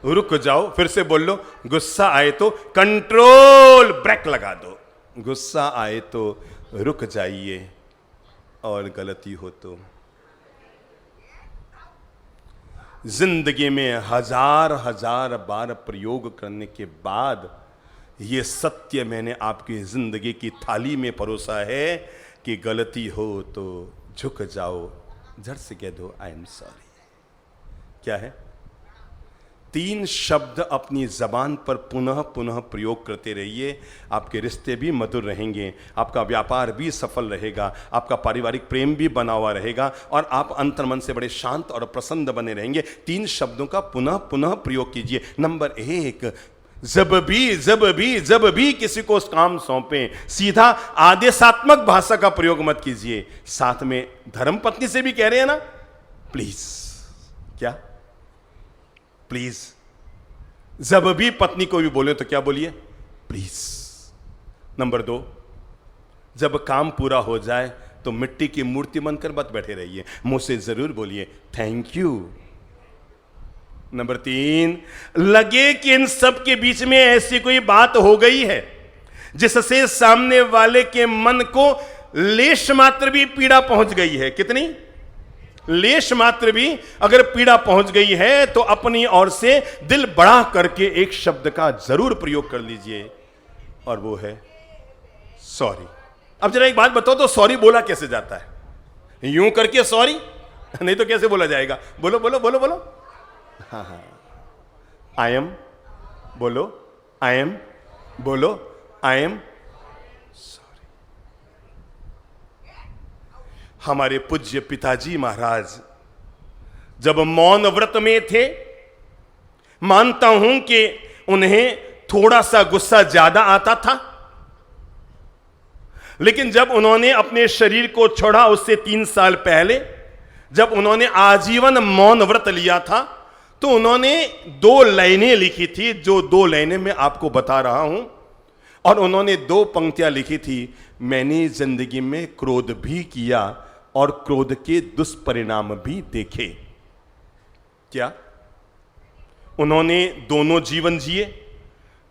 रुक जाओ। फिर से बोल लो, गुस्सा आए तो कंट्रोल ब्रेक लगा दो। गुस्सा आए तो रुक जाइए, और गलती हो तो। जिंदगी में हजार बार प्रयोग करने के बाद ये सत्य मैंने आपकी जिंदगी की थाली में परोसा है कि गलती हो तो झुक जाओ, झट से कह दो आई एम सॉरी। क्या है? 3 शब्द अपनी जबान पर पुनः पुनः प्रयोग करते रहिए, आपके रिश्ते भी मधुर रहेंगे, आपका व्यापार भी सफल रहेगा, आपका पारिवारिक प्रेम भी बना हुआ रहेगा और आप अंतर्मन से बड़े शांत और प्रसन्न बने रहेंगे। 3 शब्दों का पुनः पुनः प्रयोग कीजिए। नंबर 1, जब भी किसी को काम सौंपें, सीधा आदेशात्मक भाषा का प्रयोग मत कीजिए। साथ में धर्मपत्नी से भी कह रहे हैं ना, प्लीज। क्या? प्लीज। जब भी पत्नी को भी बोले तो क्या बोलिए? प्लीज। नंबर 2, जब काम पूरा हो जाए तो मिट्टी की मूर्ति बनकर मत बैठे रहिए, मुंह से जरूर बोलिए थैंक यू। नंबर 3, लगे कि इन सब के बीच में ऐसी कोई बात हो गई है जिससे सामने वाले के मन को लेश मात्र भी पीड़ा पहुंच गई है। कितनी? लेश मात्र भी अगर पीड़ा पहुंच गई है तो अपनी ओर से दिल बड़ा करके एक शब्द का जरूर प्रयोग कर लीजिए, और वो है सॉरी। अब जरा एक बात बताओ तो सॉरी बोला कैसे जाता है? यूं करके सॉरी? नहीं तो कैसे बोला जाएगा? बोलो बोलो बोलो बोलो। हाँ, आई एम, बोलो आई एम, बोलो आई एम सॉरी। हमारे पूज्य पिताजी महाराज जब मौन व्रत में थे, मानता हूं कि उन्हें थोड़ा सा गुस्सा ज्यादा आता था, लेकिन जब उन्होंने अपने शरीर को छोड़ा उससे 3 साल पहले, जब उन्होंने आजीवन मौन व्रत लिया था, तो उन्होंने 2 लाइनें लिखी थी, जो 2 लाइनें मैं आपको बता रहा हूं। और उन्होंने 2 पंक्तियां लिखी थी, मैंने जिंदगी में क्रोध भी किया और क्रोध के दुष्परिणाम भी देखे। क्या? उन्होंने दोनों जीवन जिए,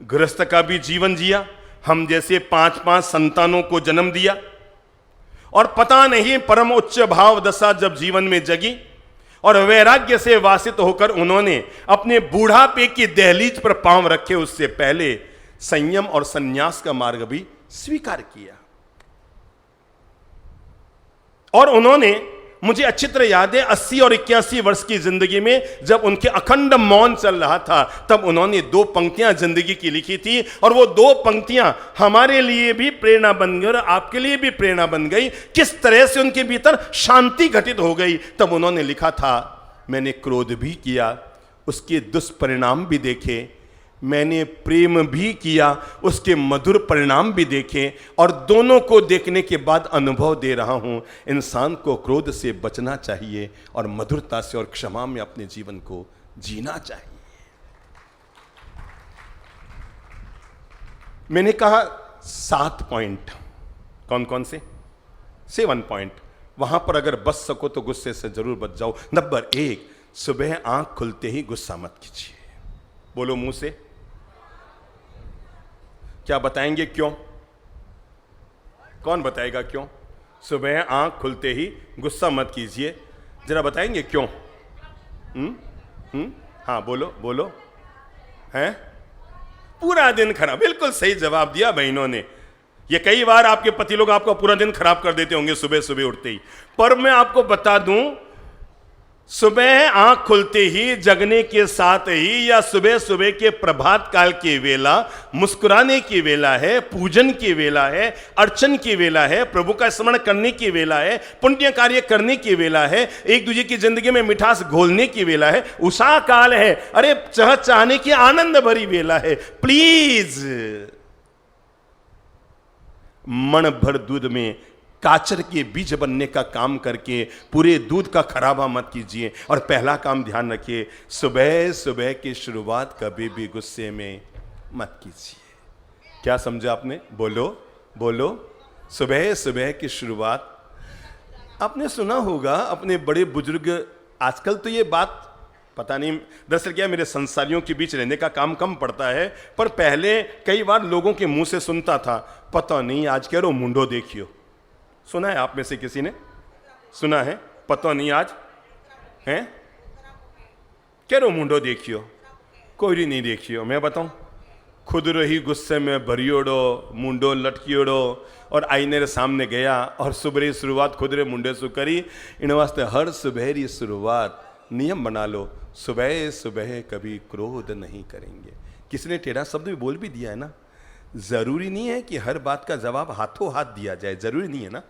गृहस्थ का भी जीवन जिया, हम जैसे 5-5 संतानों को जन्म दिया, और पता नहीं परम उच्च भाव दशा जब जीवन में जगी और वैराग्य से वासित होकर उन्होंने अपने बूढ़ापे की दहलीज पर पांव रखे, उससे पहले संयम और संन्यास का मार्ग भी स्वीकार किया। और उन्होंने, मुझे अच्छी तरह याद है, 80 और 81 वर्ष की जिंदगी में जब उनके अखंड मौन चल रहा था, तब उन्होंने 2 पंक्तियां जिंदगी की लिखी थी, और वो 2 पंक्तियां हमारे लिए भी प्रेरणा बन गई और आपके लिए भी प्रेरणा बन गई। किस तरह से उनके भीतर शांति घटित हो गई। तब उन्होंने लिखा था, मैंने क्रोध भी किया, उसके दुष्परिणाम भी देखे, मैंने प्रेम भी किया, उसके मधुर परिणाम भी देखे, और दोनों को देखने के बाद अनुभव दे रहा हूं, इंसान को क्रोध से बचना चाहिए और मधुरता से और क्षमा में अपने जीवन को जीना चाहिए। मैंने कहा 7 पॉइंट, कौन कौन से? 7 पॉइंट। वहां पर अगर बच सको तो गुस्से से जरूर बच जाओ। नंबर 1, सुबह आंख खुलते ही गुस्सा मत कीजिए। बोलो मुंह से। क्या बताएंगे क्यों? कौन बताएगा क्यों? सुबह आंख खुलते ही गुस्सा मत कीजिए, जरा बताएंगे क्यों? हाँ बोलो बोलो। हैं? पूरा दिन खराब। बिल्कुल सही जवाब दिया बहनों ने। ये कई बार आपके पति लोग आपको पूरा दिन खराब कर देते होंगे सुबह सुबह उठते ही, पर मैं आपको बता दूं, सुबह आंख खुलते ही, जगने के साथ ही, या सुबह सुबह के प्रभात काल की वेला मुस्कुराने की वेला है, पूजन की वेला है, अर्चन की वेला है, प्रभु का स्मरण करने की वेला है, पुण्य कार्य करने की वेला है, एक दूसरे की जिंदगी में मिठास घोलने की वेला है, उषा काल है, अरे चाहने की आनंद भरी वेला है। प्लीज मन भर दूध में काचर के बीज बनने का काम करके पूरे दूध का खराबा मत कीजिए। और पहला काम ध्यान रखिए, सुबह सुबह की शुरुआत कभी भी गुस्से में मत कीजिए। क्या समझा आपने? बोलो बोलो। सुबह सुबह की शुरुआत, आपने सुना होगा अपने बड़े बुजुर्ग, आजकल तो ये बात पता नहीं, दरअसल क्या, मेरे संसारियों के बीच रहने का काम कम पड़ता है, पर पहले कई बार लोगों के मुंह से सुनता था, पता नहीं आज कह रो मुंडो देखियो। सुना है आप में से किसी ने? सुना है? पता नहीं आज हैं कह रो मुंडो देखियो। कोई नहीं देखियो। मैं बताऊं, खुद रही गुस्से में भरियोड़ो मुंडो लटकियोड़ो और आईने रे सामने गया और सुबह री शुरुआत खुद रे मुंडे सु करी। इन वास्ते हर सुबह री शुरुआत नियम बना लो, सुबह सुबह कभी क्रोध नहीं करेंगे। किसी ने टेढ़ा शब्द भी बोल भी दिया है ना, जरूरी नहीं है कि हर बात का जवाब हाथों हाथ दिया जाए, जरूरी नहीं है ना।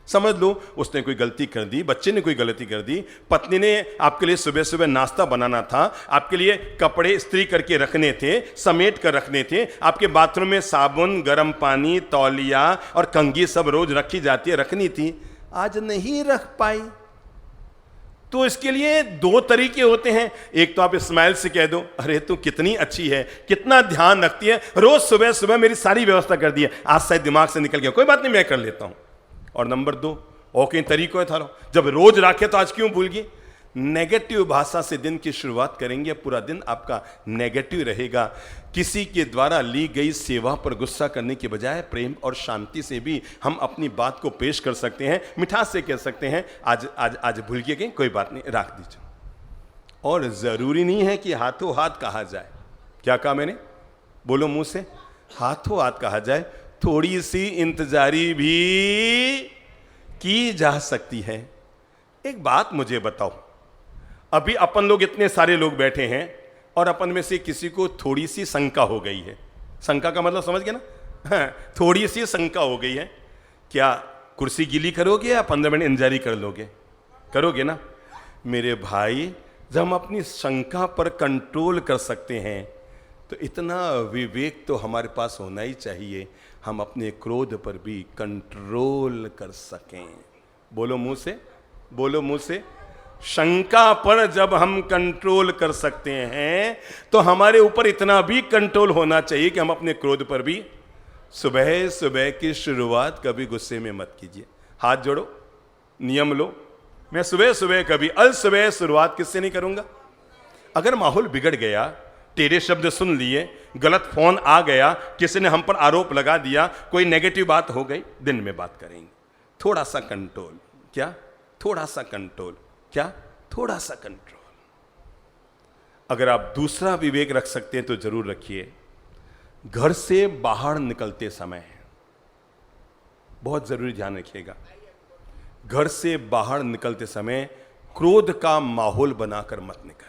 समझ लो उसने कोई गलती कर दी, बच्चे ने कोई गलती कर दी, पत्नी ने आपके लिए सुबह सुबह नाश्ता बनाना था, आपके लिए कपड़े इस्त्री करके रखने थे, समेट कर रखने थे, आपके बाथरूम में साबुन, गर्म पानी, तौलिया और कंघी सब रोज रखी जाती है, रखनी थी, आज नहीं रख पाई। तो इसके लिए दो तरीके होते हैं। एक तो आप स्माइल से कह दो, अरे तू कितनी अच्छी है, कितना ध्यान रखती है, रोज सुबह सुबह मेरी सारी व्यवस्था कर दी है, आज शायद दिमाग से निकल गया, कोई बात नहीं मैं कर लेता हूं। और नंबर दो, ओके तरीकों था, जब रोज राखे तो आज क्यों भूल गई। नेगेटिव भाषा से दिन की शुरुआत करेंगे, पूरा दिन आपका नेगेटिव रहेगा। किसी के द्वारा ली गई सेवा पर गुस्सा करने के बजाय प्रेम और शांति से भी हम अपनी बात को पेश कर सकते हैं, मिठास से कह सकते हैं, आज आज आज भूल गए, कोई बात नहीं रख दीजिए। और जरूरी नहीं है कि हाथों हाथ कहा जाए। क्या कहा मैंने, बोलो मुंह से, हाथों हाथ कहा जाए, थोड़ी सी इंतजारी भी की जा सकती है। एक बात मुझे बताओ, अभी अपन लोग इतने सारे लोग बैठे हैं और अपन में से किसी को थोड़ी सी शंका हो गई है, शंका का मतलब समझ गए ना, हाँ, थोड़ी सी शंका हो गई है, क्या कुर्सी गीली करोगे या 15 मिनट इंतजारी कर लोगे, करोगे ना। मेरे भाई, जब हम अपनी शंका पर कंट्रोल कर सकते हैं तो इतना विवेक तो हमारे पास होना ही चाहिए, हम अपने क्रोध पर भी कंट्रोल कर सकें। बोलो मुंह से, बोलो मुंह से। शंका पर जब हम कंट्रोल कर सकते हैं तो हमारे ऊपर इतना भी कंट्रोल होना चाहिए कि हम अपने क्रोध पर भी, सुबह सुबह की शुरुआत कभी गुस्से में मत कीजिए। हाथ जोड़ो, नियम लो, मैं सुबह सुबह कभी अल सुबह शुरुआत किससे नहीं करूंगा। अगर माहौल बिगड़ गया, टेढ़े शब्द सुन लिए, गलत फोन आ गया, किसी ने हम पर आरोप लगा दिया, कोई नेगेटिव बात हो गई, दिन में बात करेंगे। थोड़ा सा कंट्रोल, क्या थोड़ा सा कंट्रोल, क्या थोड़ा सा कंट्रोल। अगर आप दूसरा विवेक रख सकते हैं तो जरूर रखिए। घर से बाहर निकलते समय बहुत जरूरी ध्यान रखिएगा, घर से बाहर निकलते समय क्रोध का माहौल बनाकर मत निकलिए।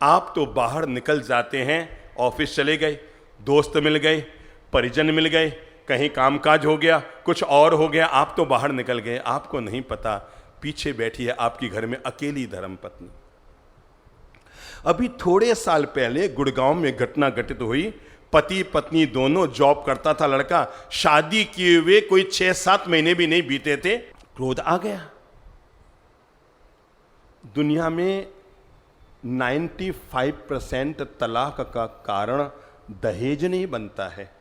आप तो बाहर निकल जाते हैं, ऑफिस चले गए, दोस्त मिल गए, परिजन मिल गए, कहीं कामकाज हो गया, कुछ और हो गया, आप तो बाहर निकल गए, आपको नहीं पता पीछे बैठी है आपकी घर में अकेली धर्मपत्नी। अभी थोड़े साल पहले गुड़गांव में घटना घटित हुई, पति पत्नी दोनों जॉब करता था लड़का, शादी किए हुए कोई 6-7 महीने भी नहीं बीते थे, क्रोध आ गया। दुनिया में 95% तलाक का कारण दहेज नहीं बनता है।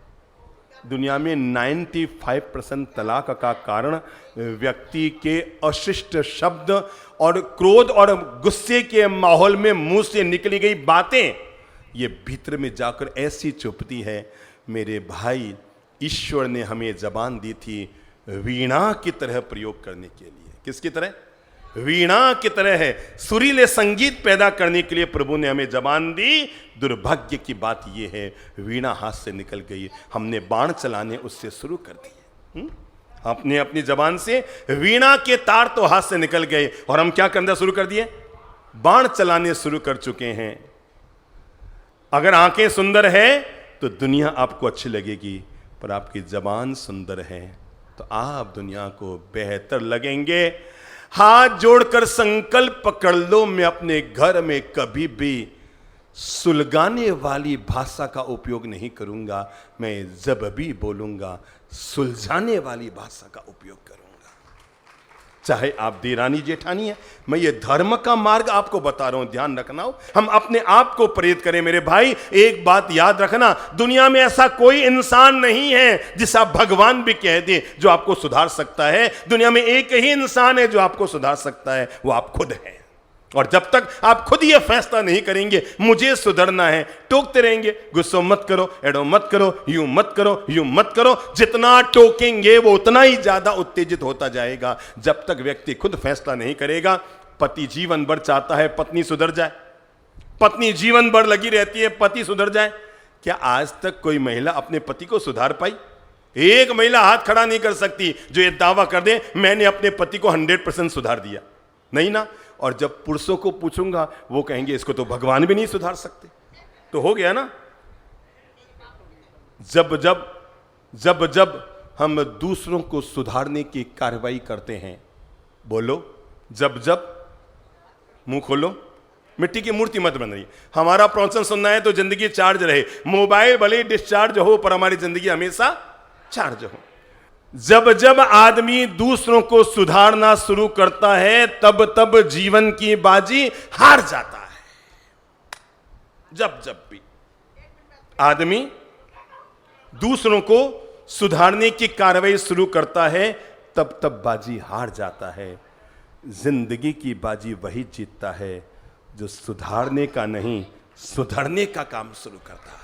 दुनिया में 95% तलाक का कारण व्यक्ति के अशिष्ट शब्द और क्रोध और गुस्से के माहौल में मुंह से निकली गई बातें, ये भीतर में जाकर ऐसी चुभती है। मेरे भाई, ईश्वर ने हमें जबान दी थी वीणा की तरह प्रयोग करने के लिए। किसकी तरह? वीणा की तरह है, सुरीले संगीत पैदा करने के लिए प्रभु ने हमें जबान दी। दुर्भाग्य की बात यह है, वीणा हाथ से निकल गई, हमने बाण चलाने उससे शुरू कर दिए। अपने अपनी जबान से वीणा के तार तो हाथ से निकल गए और हम क्या करना शुरू कर दिए? बाण चलाने शुरू कर चुके हैं। अगर आंखें सुंदर है तो दुनिया आपको अच्छी लगेगी, पर आपकी जबान सुंदर है तो आप दुनिया को बेहतर लगेंगे। हाथ जोड़कर संकल्प कर लो, मैं अपने घर में कभी भी सुलगाने वाली भाषा का उपयोग नहीं करूंगा, मैं जब भी बोलूंगा सुलझाने वाली भाषा का उपयोग करूंगा। चाहे आप देरानी जेठानी है, मैं ये धर्म का मार्ग आपको बता रहा हूं, ध्यान रखना हो। हम अपने आप को प्रेरित करें। मेरे भाई, एक बात याद रखना, दुनिया में ऐसा कोई इंसान नहीं है जिसे आप भगवान भी कह दें जो आपको सुधार सकता है। दुनिया में एक ही इंसान है जो आपको सुधार सकता है, वो आप खुद हैं। और जब तक आप खुद ये फैसला नहीं करेंगे मुझे सुधरना है, टोकते रहेंगे, गुस्सा मत करो, एडो मत करो, यूं मत करो, यूं मत करो। जितना टोकेंगे वो उतना ही ज्यादा उत्तेजित होता जाएगा। जब तक व्यक्ति खुद फैसला नहीं करेगा, पति जीवन भर चाहता है पत्नी सुधर जाए, पत्नी जीवन भर लगी रहती है पति सुधर जाए, क्या आज तक कोई महिला अपने पति को सुधार पाई? एक महिला हाथ खड़ा नहीं कर सकती जो ये दावा कर दे मैंने अपने पति को 100% सुधार दिया, नहीं ना। और जब पुरुषों को पूछूंगा वो कहेंगे इसको तो भगवान भी नहीं सुधार सकते। तो हो गया ना। जब जब हम दूसरों को सुधारने की कार्रवाई करते हैं, बोलो, जब मुंह खोलो, मिट्टी की मूर्ति मत बन रही। हमारा प्रवचन सुनना है तो जिंदगी चार्ज रहे, मोबाइल भले डिस्चार्ज हो पर हमारी जिंदगी हमेशा चार्ज हो। जब आदमी दूसरों को सुधारना शुरू करता है तब जीवन की बाजी हार जाता है। जब भी आदमी दूसरों को सुधारने की कार्रवाई शुरू करता है तब बाजी हार जाता है। जिंदगी की बाजी वही जीतता है जो सुधारने का नहीं सुधरने का काम शुरू करता है।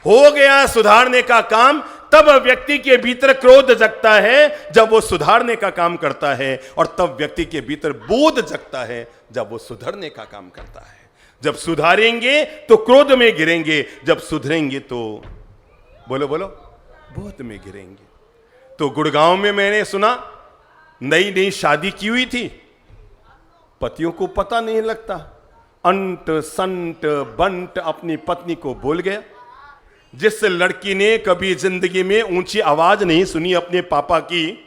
हो गया सुधारने का काम, तब व्यक्ति के भीतर क्रोध जगता है जब वो सुधारने का काम करता है, और तब व्यक्ति के भीतर बोध जगता है जब वो सुधरने का काम करता है। जब सुधारेंगे तो क्रोध में गिरेंगे, जब सुधरेंगे तो बोलो बोध में गिरेंगे। तो गुड़गांव में मैंने सुना नई शादी की हुई थी, पतियों को पता नहीं लगता, अंट संट बंट अपनी पत्नी को बोल गया। जिस लड़की ने कभी जिंदगी में ऊंची आवाज नहीं सुनी अपने पापा की,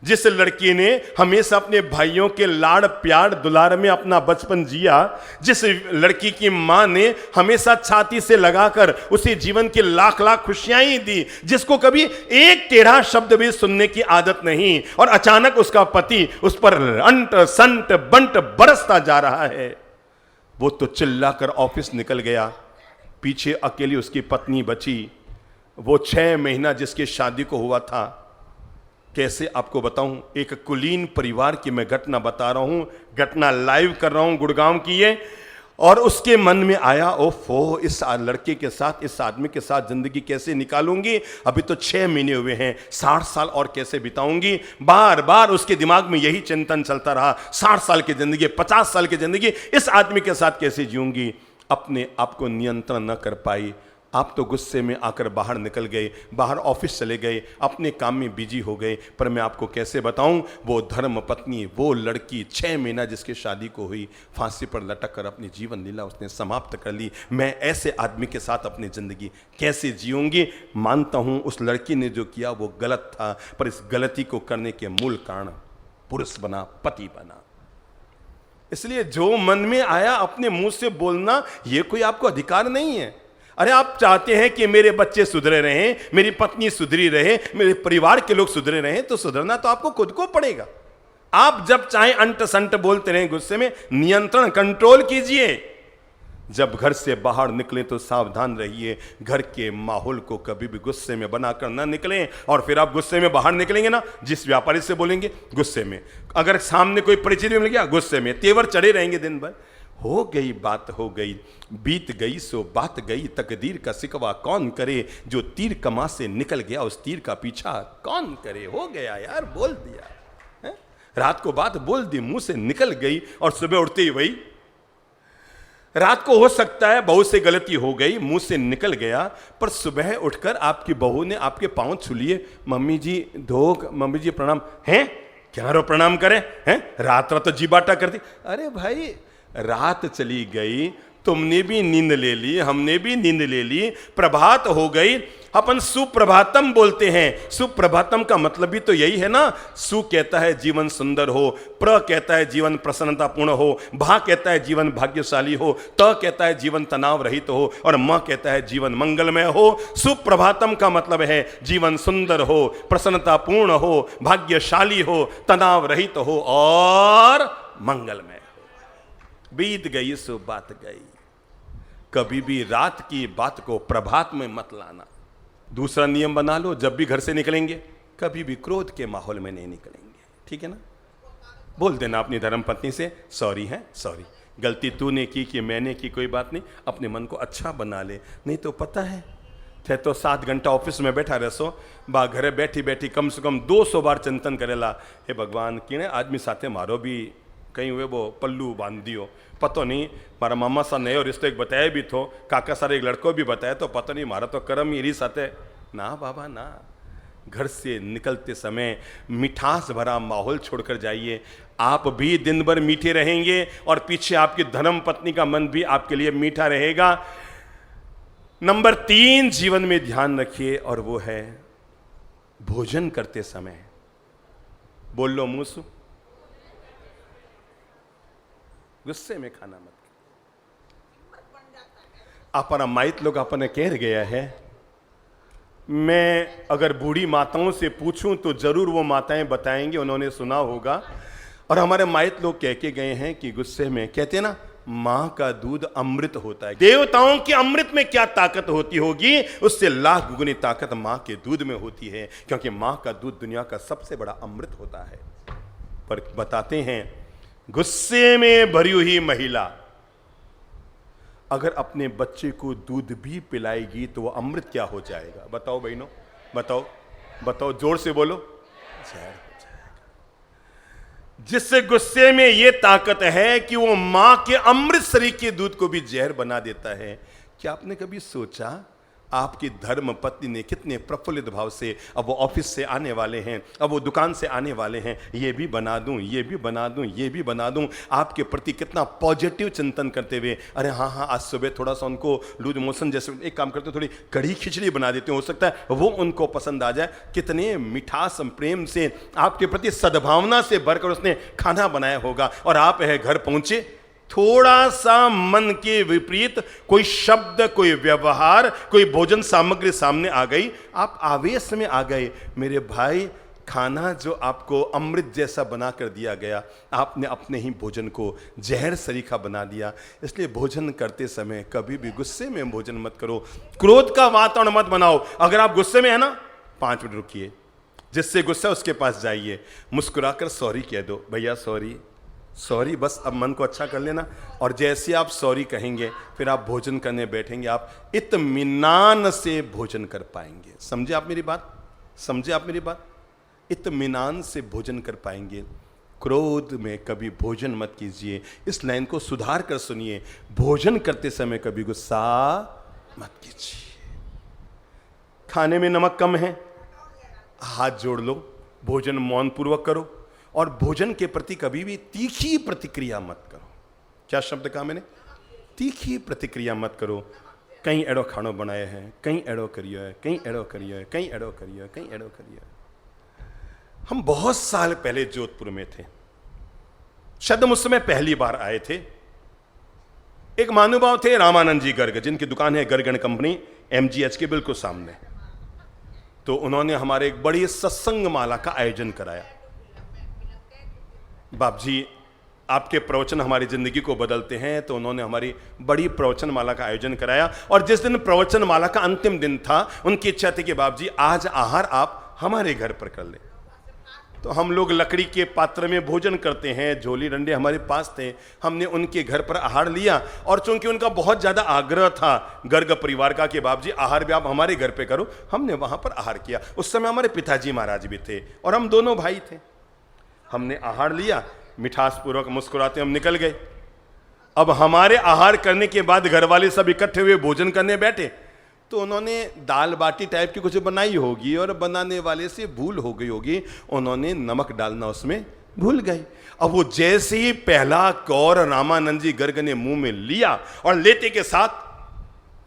जिस लड़की ने हमेशा अपने भाइयों के लाड़ प्यार दुलार में अपना बचपन जिया, जिस लड़की की मां ने हमेशा छाती से लगाकर उसे जीवन की लाख लाख खुशियां ही दी, जिसको कभी एक टेढ़ा शब्द भी सुनने की आदत नहीं, और अचानक उसका पति उस पर अंट संट बंट बरसता जा रहा है, वो तो चिल्लाकर ऑफिस निकल गया। पीछे अकेली उसकी पत्नी बची। वो 6 महीना जिसके शादी को हुआ था, कैसे आपको बताऊं, एक कुलीन परिवार की मैं घटना बता रहा हूं, घटना लाइव कर रहा हूं गुड़गांव की है। और उसके मन में आया ओफो, इस लड़के के साथ, इस आदमी के साथ जिंदगी कैसे निकालूंगी, अभी तो 6 महीने हुए हैं, 60 साल और कैसे बिताऊंगी। बार बार उसके दिमाग में यही चिंतन चलता रहा, 60 साल की जिंदगी, 50 साल की जिंदगी इस आदमी के साथ कैसे जीऊंगी। अपने आप को नियंत्रण न कर पाई। आप तो गुस्से में आकर बाहर निकल गए, बाहर ऑफिस चले गए, अपने काम में बिजी हो गए। पर मैं आपको कैसे बताऊं, वो धर्म पत्नी, वो लड़की 6 महीना जिसकी शादी को हुई, फांसी पर लटक कर अपनी जीवन लीला उसने समाप्त कर ली। मैं ऐसे आदमी के साथ अपनी जिंदगी कैसे जीऊंगी। मानता हूं उस लड़की ने जो किया वो गलत था, पर इस गलती को करने के मूल कारण पुरुष बना, पति बना। इसलिए जो मन में आया अपने मुंह से बोलना, यह कोई आपको अधिकार नहीं है। अरे आप चाहते हैं कि मेरे बच्चे सुधरे रहें, मेरी पत्नी सुधरी रहे, मेरे परिवार के लोग सुधरे रहें, तो सुधरना तो आपको खुद को पड़ेगा। आप जब चाहे अंट संट बोलते रहें, गुस्से में नियंत्रण कंट्रोल कीजिए। जब घर से बाहर निकलें तो सावधान रहिए, घर के माहौल को कभी भी गुस्से में बनाकर ना निकलें। और फिर आप गुस्से में बाहर निकलेंगे ना, जिस व्यापारी से बोलेंगे गुस्से में, अगर सामने कोई परिचित भी मिल गया गुस्से में, तेवर चढ़े रहेंगे दिन भर। हो गई बात हो गई, बीत गई सो बात गई, तकदीर का सिकवा कौन करे, जो तीर कमा से निकल गया उस तीर का पीछा कौन करे। हो गया यार, बोल दिया है? रात को बात बोल दी, मुंह से निकल गई, और सुबह उठते ही वही। रात को हो सकता है बहू से गलती हो गई, मुंह से निकल गया, पर सुबह उठकर आपकी बहू ने आपके पांव छू लिए, मम्मी जी धोख, मम्मी जी प्रणाम, हैं क्या रो प्रणाम करें, हैं रात रात तो जी बाटा करती। अरे भाई, रात चली गई, तुमने भी नींद ले ली, हमने भी नींद ले ली, प्रभात हो गई, अपन सुप्रभातम बोलते हैं। सुप्रभातम का मतलब भी तो यही है ना। सु कहता है जीवन सुंदर हो, प्र कहता है जीवन प्रसन्नतापूर्ण हो, भा कहता है जीवन भाग्यशाली हो, त कहता है जीवन तनाव रहित हो, और म कहता है जीवन मंगलमय हो। सुप्रभातम का मतलब है जीवन सुंदर हो, प्रसन्नतापूर्ण हो, भाग्यशाली हो, तनाव रहित हो और मंगलमय हो। बीत गई सो बात गई। कभी भी रात की बात को प्रभात में मत लाना। दूसरा नियम बना लो, जब भी घर से निकलेंगे कभी भी क्रोध के माहौल में नहीं निकलेंगे, ठीक है ना। बोल देना अपनी धर्मपत्नी से, सॉरी है, सॉरी, गलती तूने की कि मैंने की, कोई बात नहीं, अपने मन को अच्छा बना ले। नहीं तो पता है थे तो 7 घंटा ऑफिस में बैठा रहो, बा घरे बैठी बैठी कम से कम 200 बार चिंतन करेला, हे भगवान किणे आदमी साथे मारो भी कहीं हुए वो पल्लू बांध दियो, पतो नहीं मारा मामा सा नयो रिश्तो एक बताया भी थो, काका सारे एक लड़को भी बताया, तो पता नहीं मारा तो कर्म ही साथ है ना बाबा ना। घर से निकलते समय मिठास भरा माहौल छोड़कर जाइए, आप भी दिन भर मीठे रहेंगे और पीछे आपकी धर्म पत्नी का मन भी आपके लिए मीठा रहेगा। नंबर 3 जीवन में ध्यान रखिए और वो है भोजन करते समय, बोल लो मुंह, गुस्से में खाना मत। अपना माइत लोग अपने कह गया है, मैं अगर बूढ़ी माताओं से पूछूं तो जरूर वो माताएं बताएंगी, उन्होंने सुना होगा। और हमारे माइत लोग कह के गए हैं कि गुस्से में, कहते हैं ना, मां का दूध अमृत होता है। देवताओं के अमृत में क्या ताकत होती होगी, उससे लाख गुनी ताकत मां के दूध में होती है, क्योंकि मां का दूध दुनिया का सबसे बड़ा अमृत होता है। पर बताते हैं, गुस्से में भरी हुई महिला अगर अपने बच्चे को दूध भी पिलाएगी तो वो अमृत क्या हो जाएगा? बताओ बहनों, बताओ बताओ, जोर से बोलो, जहर हो जाएगा। जिससे गुस्से में ये ताकत है कि वो मां के अमृत शरीर के दूध को भी जहर बना देता है। क्या आपने कभी सोचा आपकी धर्म पत्नी ने कितने प्रफुल्लित भाव से, अब वो ऑफिस से आने वाले हैं, अब वो दुकान से आने वाले हैं, ये भी बना दूं, ये भी बना दूं, ये भी बना दूं, आपके प्रति कितना पॉजिटिव चिंतन करते हुए, अरे हाँ हाँ आज सुबह थोड़ा सा उनको लूज मोशन जैसे, एक काम करते, थोड़ी कड़ी खिचड़ी बना देते हैं, हो सकता है वो उनको पसंद आ जाए। कितने मिठास प्रेम से, आपके प्रति सद्भावना से भरकर उसने खाना बनाया होगा, और आप है घर पहुंचे, थोड़ा सा मन के विपरीत कोई शब्द, कोई व्यवहार, कोई भोजन सामग्री सामने आ गई, आप आवेश में आ गए। मेरे भाई, खाना जो आपको अमृत जैसा बना कर दिया गया, आपने अपने ही भोजन को जहर सरीखा बना दिया। इसलिए भोजन करते समय कभी भी गुस्से में भोजन मत करो, क्रोध का वातावरण मत बनाओ। अगर आप गुस्से में है ना, 5 मिनट रुकिए, जिससे गुस्सा उसके पास जाइए, मुस्कुराकर सॉरी कह दो, भैया सॉरी सॉरी, बस अब मन को अच्छा कर लेना। और जैसे आप सॉरी कहेंगे, फिर आप भोजन करने बैठेंगे, आप इत्मीनान से भोजन कर पाएंगे। समझे आप मेरी बात? समझे आप मेरी बात? इत्मीनान से भोजन कर पाएंगे। क्रोध में कभी भोजन मत कीजिए। इस लाइन को सुधार कर सुनिए, भोजन करते समय कभी गुस्सा मत कीजिए। खाने में नमक कम है, हाथ जोड़ लो, भोजन मौन पूर्वक करो, और भोजन के प्रति कभी भी तीखी प्रतिक्रिया मत करो। क्या शब्द कहा मैंने? तीखी प्रतिक्रिया मत करो। कहीं एड़ो खानो बनाए हैं, कहीं एड़ो करियो है, कहीं एड़ो करियो है, कहीं एड़ो करियो है, कहीं एड़ो करियो है। हम बहुत साल पहले जोधपुर में थे, शायद हम उस समय पहली बार आए थे। एक महानुभाव थे रामानंद जी गर्ग, जिनकी दुकान है गर्ग एंड कंपनी, MGH के बिल्कुल सामने। तो उन्होंने हमारे एक बड़ी सत्संग माला का आयोजन कराया। बाप जी, आपके प्रवचन हमारी जिंदगी को बदलते हैं, तो उन्होंने हमारी बड़ी प्रवचन माला का आयोजन कराया। और जिस दिन प्रवचन माला का अंतिम दिन था, उनकी इच्छा थी कि बाप जी आज आहार आप हमारे घर पर कर ले। तो हम लोग लकड़ी के पात्र में भोजन करते हैं, झोली डंडे हमारे पास थे, हमने उनके घर पर आहार लिया। और चूंकि उनका बहुत ज्यादा आग्रह था गर्ग परिवार का कि बाप जी आहार भी आप हमारे घर पे करो, हमने वहां पर आहार किया। उस समय हमारे पिताजी महाराज भी थे और हम दोनों भाई थे। हमने आहार लिया, मिठास पूर्वक मुस्कुराते हम निकल गए। अब हमारे आहार करने के बाद घर वाले सब इकट्ठे हुए भोजन करने बैठे, तो उन्होंने दाल बाटी टाइप की कुछ बनाई होगी, और बनाने वाले से भूल हो गई होगी, उन्होंने नमक डालना उसमें भूल गए। अब वो जैसे ही पहला कौर रामानंद जी गर्ग ने मुंह में लिया, और लेते के साथ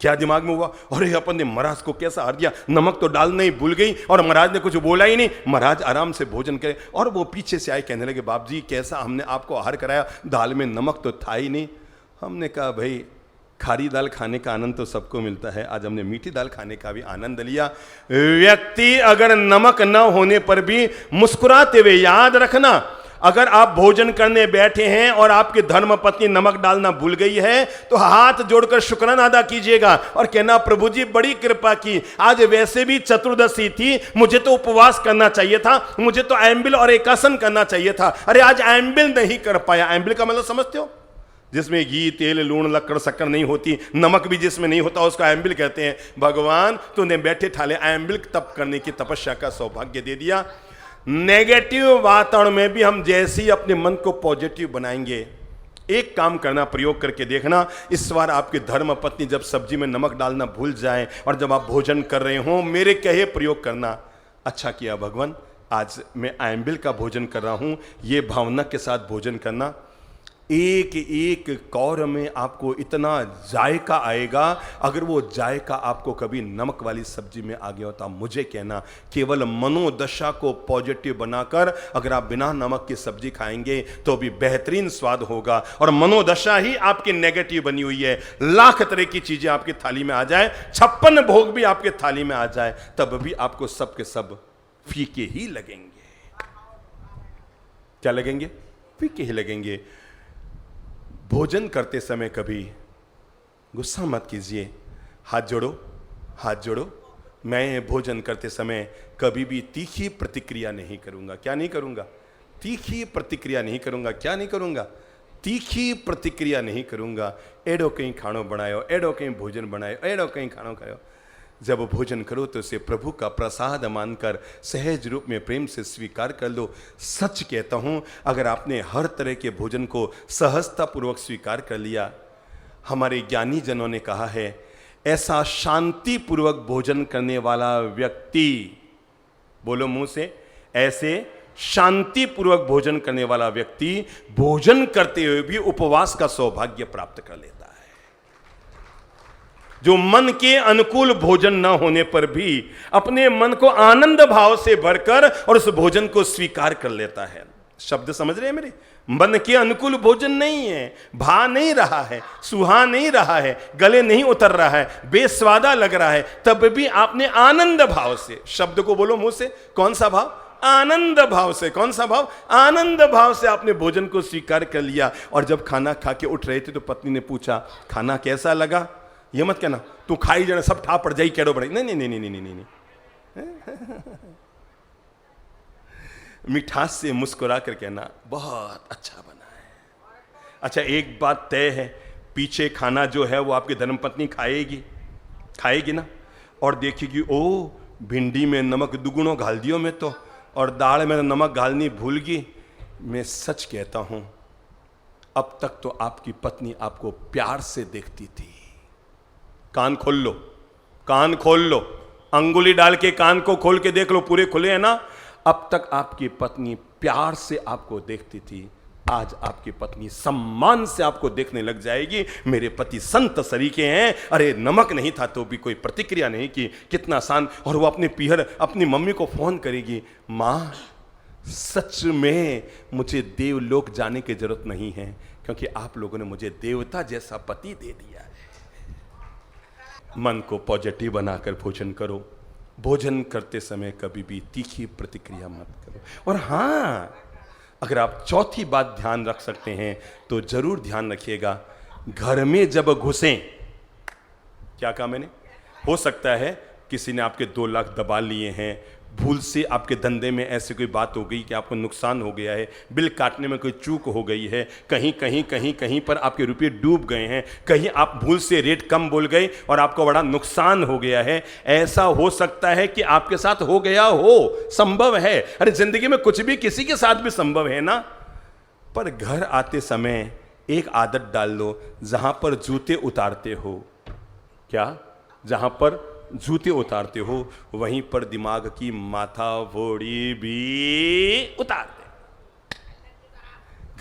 क्या दिमाग में हुआ, अरे अपन ने महाराज को कैसा हार दिया, नमक तो डालना ही भूल गई, और महाराज ने कुछ बोला ही नहीं। महाराज आराम से भोजन करे, और वो पीछे से आए, कहने लगे बाप जी कैसा हमने आपको आहार कराया, दाल में नमक तो था ही नहीं। हमने कहा भाई खारी दाल खाने का आनंद तो सबको मिलता है, आज हमने मीठी दाल खाने का भी आनंद लिया। व्यक्ति अगर नमक न होने पर भी मुस्कुराते हुए, याद रखना, अगर आप भोजन करने बैठे हैं और आपकी धर्मपत्नी नमक डालना भूल गई है, तो हाथ जोड़कर शुक्राना अदा कीजिएगा और कहना प्रभु जी बड़ी कृपा की, आज वैसे भी चतुर्दशी थी, मुझे तो उपवास करना चाहिए था, मुझे तो एम्बिल और एकासन करना चाहिए था, अरे आज एम्बिल नहीं कर पाया। एम्बिल का मतलब समझते हो? जिसमें घी तेल लूण लक्कड़ शक्कर नहीं होती, नमक भी जिसमें नहीं होता, उसको एम्बिल कहते हैं। भगवान तूने बैठे ठाले एम्बिल तप करने की तपस्या का सौभाग्य दे दिया। नेगेटिव वातावरण में भी हम जैसे ही अपने मन को पॉजिटिव बनाएंगे, एक काम करना, प्रयोग करके देखना। इस बार आपके धर्म पत्नी जब सब्जी में नमक डालना भूल जाएं और जब आप भोजन कर रहे हो मेरे कहे प्रयोग करना, अच्छा किया भगवान, आज मैं आम्बिल का भोजन कर रहा हूं, ये भावना के साथ भोजन करना। एक एक कौर में आपको इतना जायका आएगा। अगर वो जायका आपको कभी नमक वाली सब्जी में आ गया होता, मुझे कहना, केवल मनोदशा को पॉजिटिव बनाकर अगर आप बिना नमक की सब्जी खाएंगे तो भी बेहतरीन स्वाद होगा। और मनोदशा ही आपकी नेगेटिव बनी हुई है। लाख तरह की चीजें आपकी थाली में आ जाए, 56 भोग भी आपके थाली में आ जाए, तब भी आपको सब के सब फीके ही लगेंगे। क्या लगेंगे? फीके ही लगेंगे। भोजन करते समय कभी गुस्सा मत कीजिए। हाथ जोड़ो, हाथ जोड़ो। मैं भोजन करते समय कभी भी तीखी प्रतिक्रिया नहीं करूंगा। क्या नहीं करूंगा? तीखी प्रतिक्रिया नहीं करूंगा। क्या नहीं करूंगा? तीखी प्रतिक्रिया नहीं करूंगा। एड़ो कहीं खानो बनायो, एड़ो कहीं भोजन बनायो, एड़ो कहीं खानो खायो। जब भोजन करो तो उसे प्रभु का प्रसाद मानकर सहज रूप में प्रेम से स्वीकार कर लो। सच कहता हूं, अगर आपने हर तरह के भोजन को सहजता पूर्वक स्वीकार कर लिया, हमारे ज्ञानी जनों ने कहा है, ऐसा शांति पूर्वक भोजन करने वाला व्यक्ति, बोलो मुंह से, ऐसे शांति पूर्वक भोजन करने वाला व्यक्ति भोजन करते हुए भी उपवास का सौभाग्य प्राप्त कर लेता है। जो मन के अनुकूल भोजन न होने पर भी अपने मन को आनंद भाव से भरकर और उस भोजन को स्वीकार कर लेता है। शब्द समझ रहे हैं मेरे? मन के अनुकूल भोजन नहीं है, भा नहीं रहा है, सुहा नहीं रहा है, गले नहीं उतर रहा है, बेस्वादा लग रहा है, तब भी आपने आनंद भाव से, शब्द को बोलो मुंह से, कौन सा भाव? आनंद भाव से। कौन सा भाव? आनंद भाव से आपने भोजन को स्वीकार कर लिया। और जब खाना खा के उठ रहे थे तो पत्नी ने पूछा, खाना कैसा लगा? ये मत कहना तू खाई जाना सब ठा पड़ जाई केड़ो बड़े, नहीं नहीं नहीं नहीं नहीं नहीं। मिठास से मुस्कुरा कर कहना, बहुत अच्छा बना है। अच्छा, एक बात तय है, पीछे खाना जो है वो आपकी धर्मपत्नी खाएगी, खाएगी ना, और देखेगी, ओ भिंडी में नमक दुगुनो घाल दियो मैं तो, और दाल में नमक घालनी भूल गई। मैं सच कहता हूं, अब तक तो आपकी पत्नी आपको प्यार से देखती थी। कान खोल लो, कान खोल लो, अंगुली डाल के कान को खोल के देख लो, पूरे खुले हैं ना। अब तक आपकी पत्नी प्यार से आपको देखती थी, आज आपकी पत्नी सम्मान से आपको देखने लग जाएगी। मेरे पति संत सरीके हैं, अरे नमक नहीं था तो भी कोई प्रतिक्रिया नहीं की, कितना आसान। और वो अपने पीहर अपनी मम्मी को फोन करेगी, माँ सच में मुझे देवलोक जाने की जरूरत नहीं है, क्योंकि आप लोगों ने मुझे देवता जैसा पति दे दिया है। मन को पॉजिटिव बनाकर भोजन करो। भोजन करते समय कभी भी तीखी प्रतिक्रिया मत करो। और हां, अगर आप चौथी बात ध्यान रख सकते हैं तो जरूर ध्यान रखिएगा, घर में जब घुसें, क्या कहा मैंने? हो सकता है किसी ने आपके 2 लाख दबा लिए हैं, भूल से आपके धंधे में ऐसी कोई बात हो गई कि आपको नुकसान हो गया है, बिल काटने में कोई चूक हो गई है, कहीं पर आपके रुपये डूब गए हैं, कहीं आप भूल से रेट कम बोल गए और आपको बड़ा नुकसान हो गया है। ऐसा हो सकता है कि आपके साथ हो गया हो, संभव है। अरे जिंदगी में कुछ भी किसी के साथ भी संभव है ना। पर घर आते समय एक आदत डाल लो, जहां पर जूते उतारते हो, क्या? जहां पर जूते उतारते हो वहीं पर दिमाग की माथा फोड़ी भी उतार दे।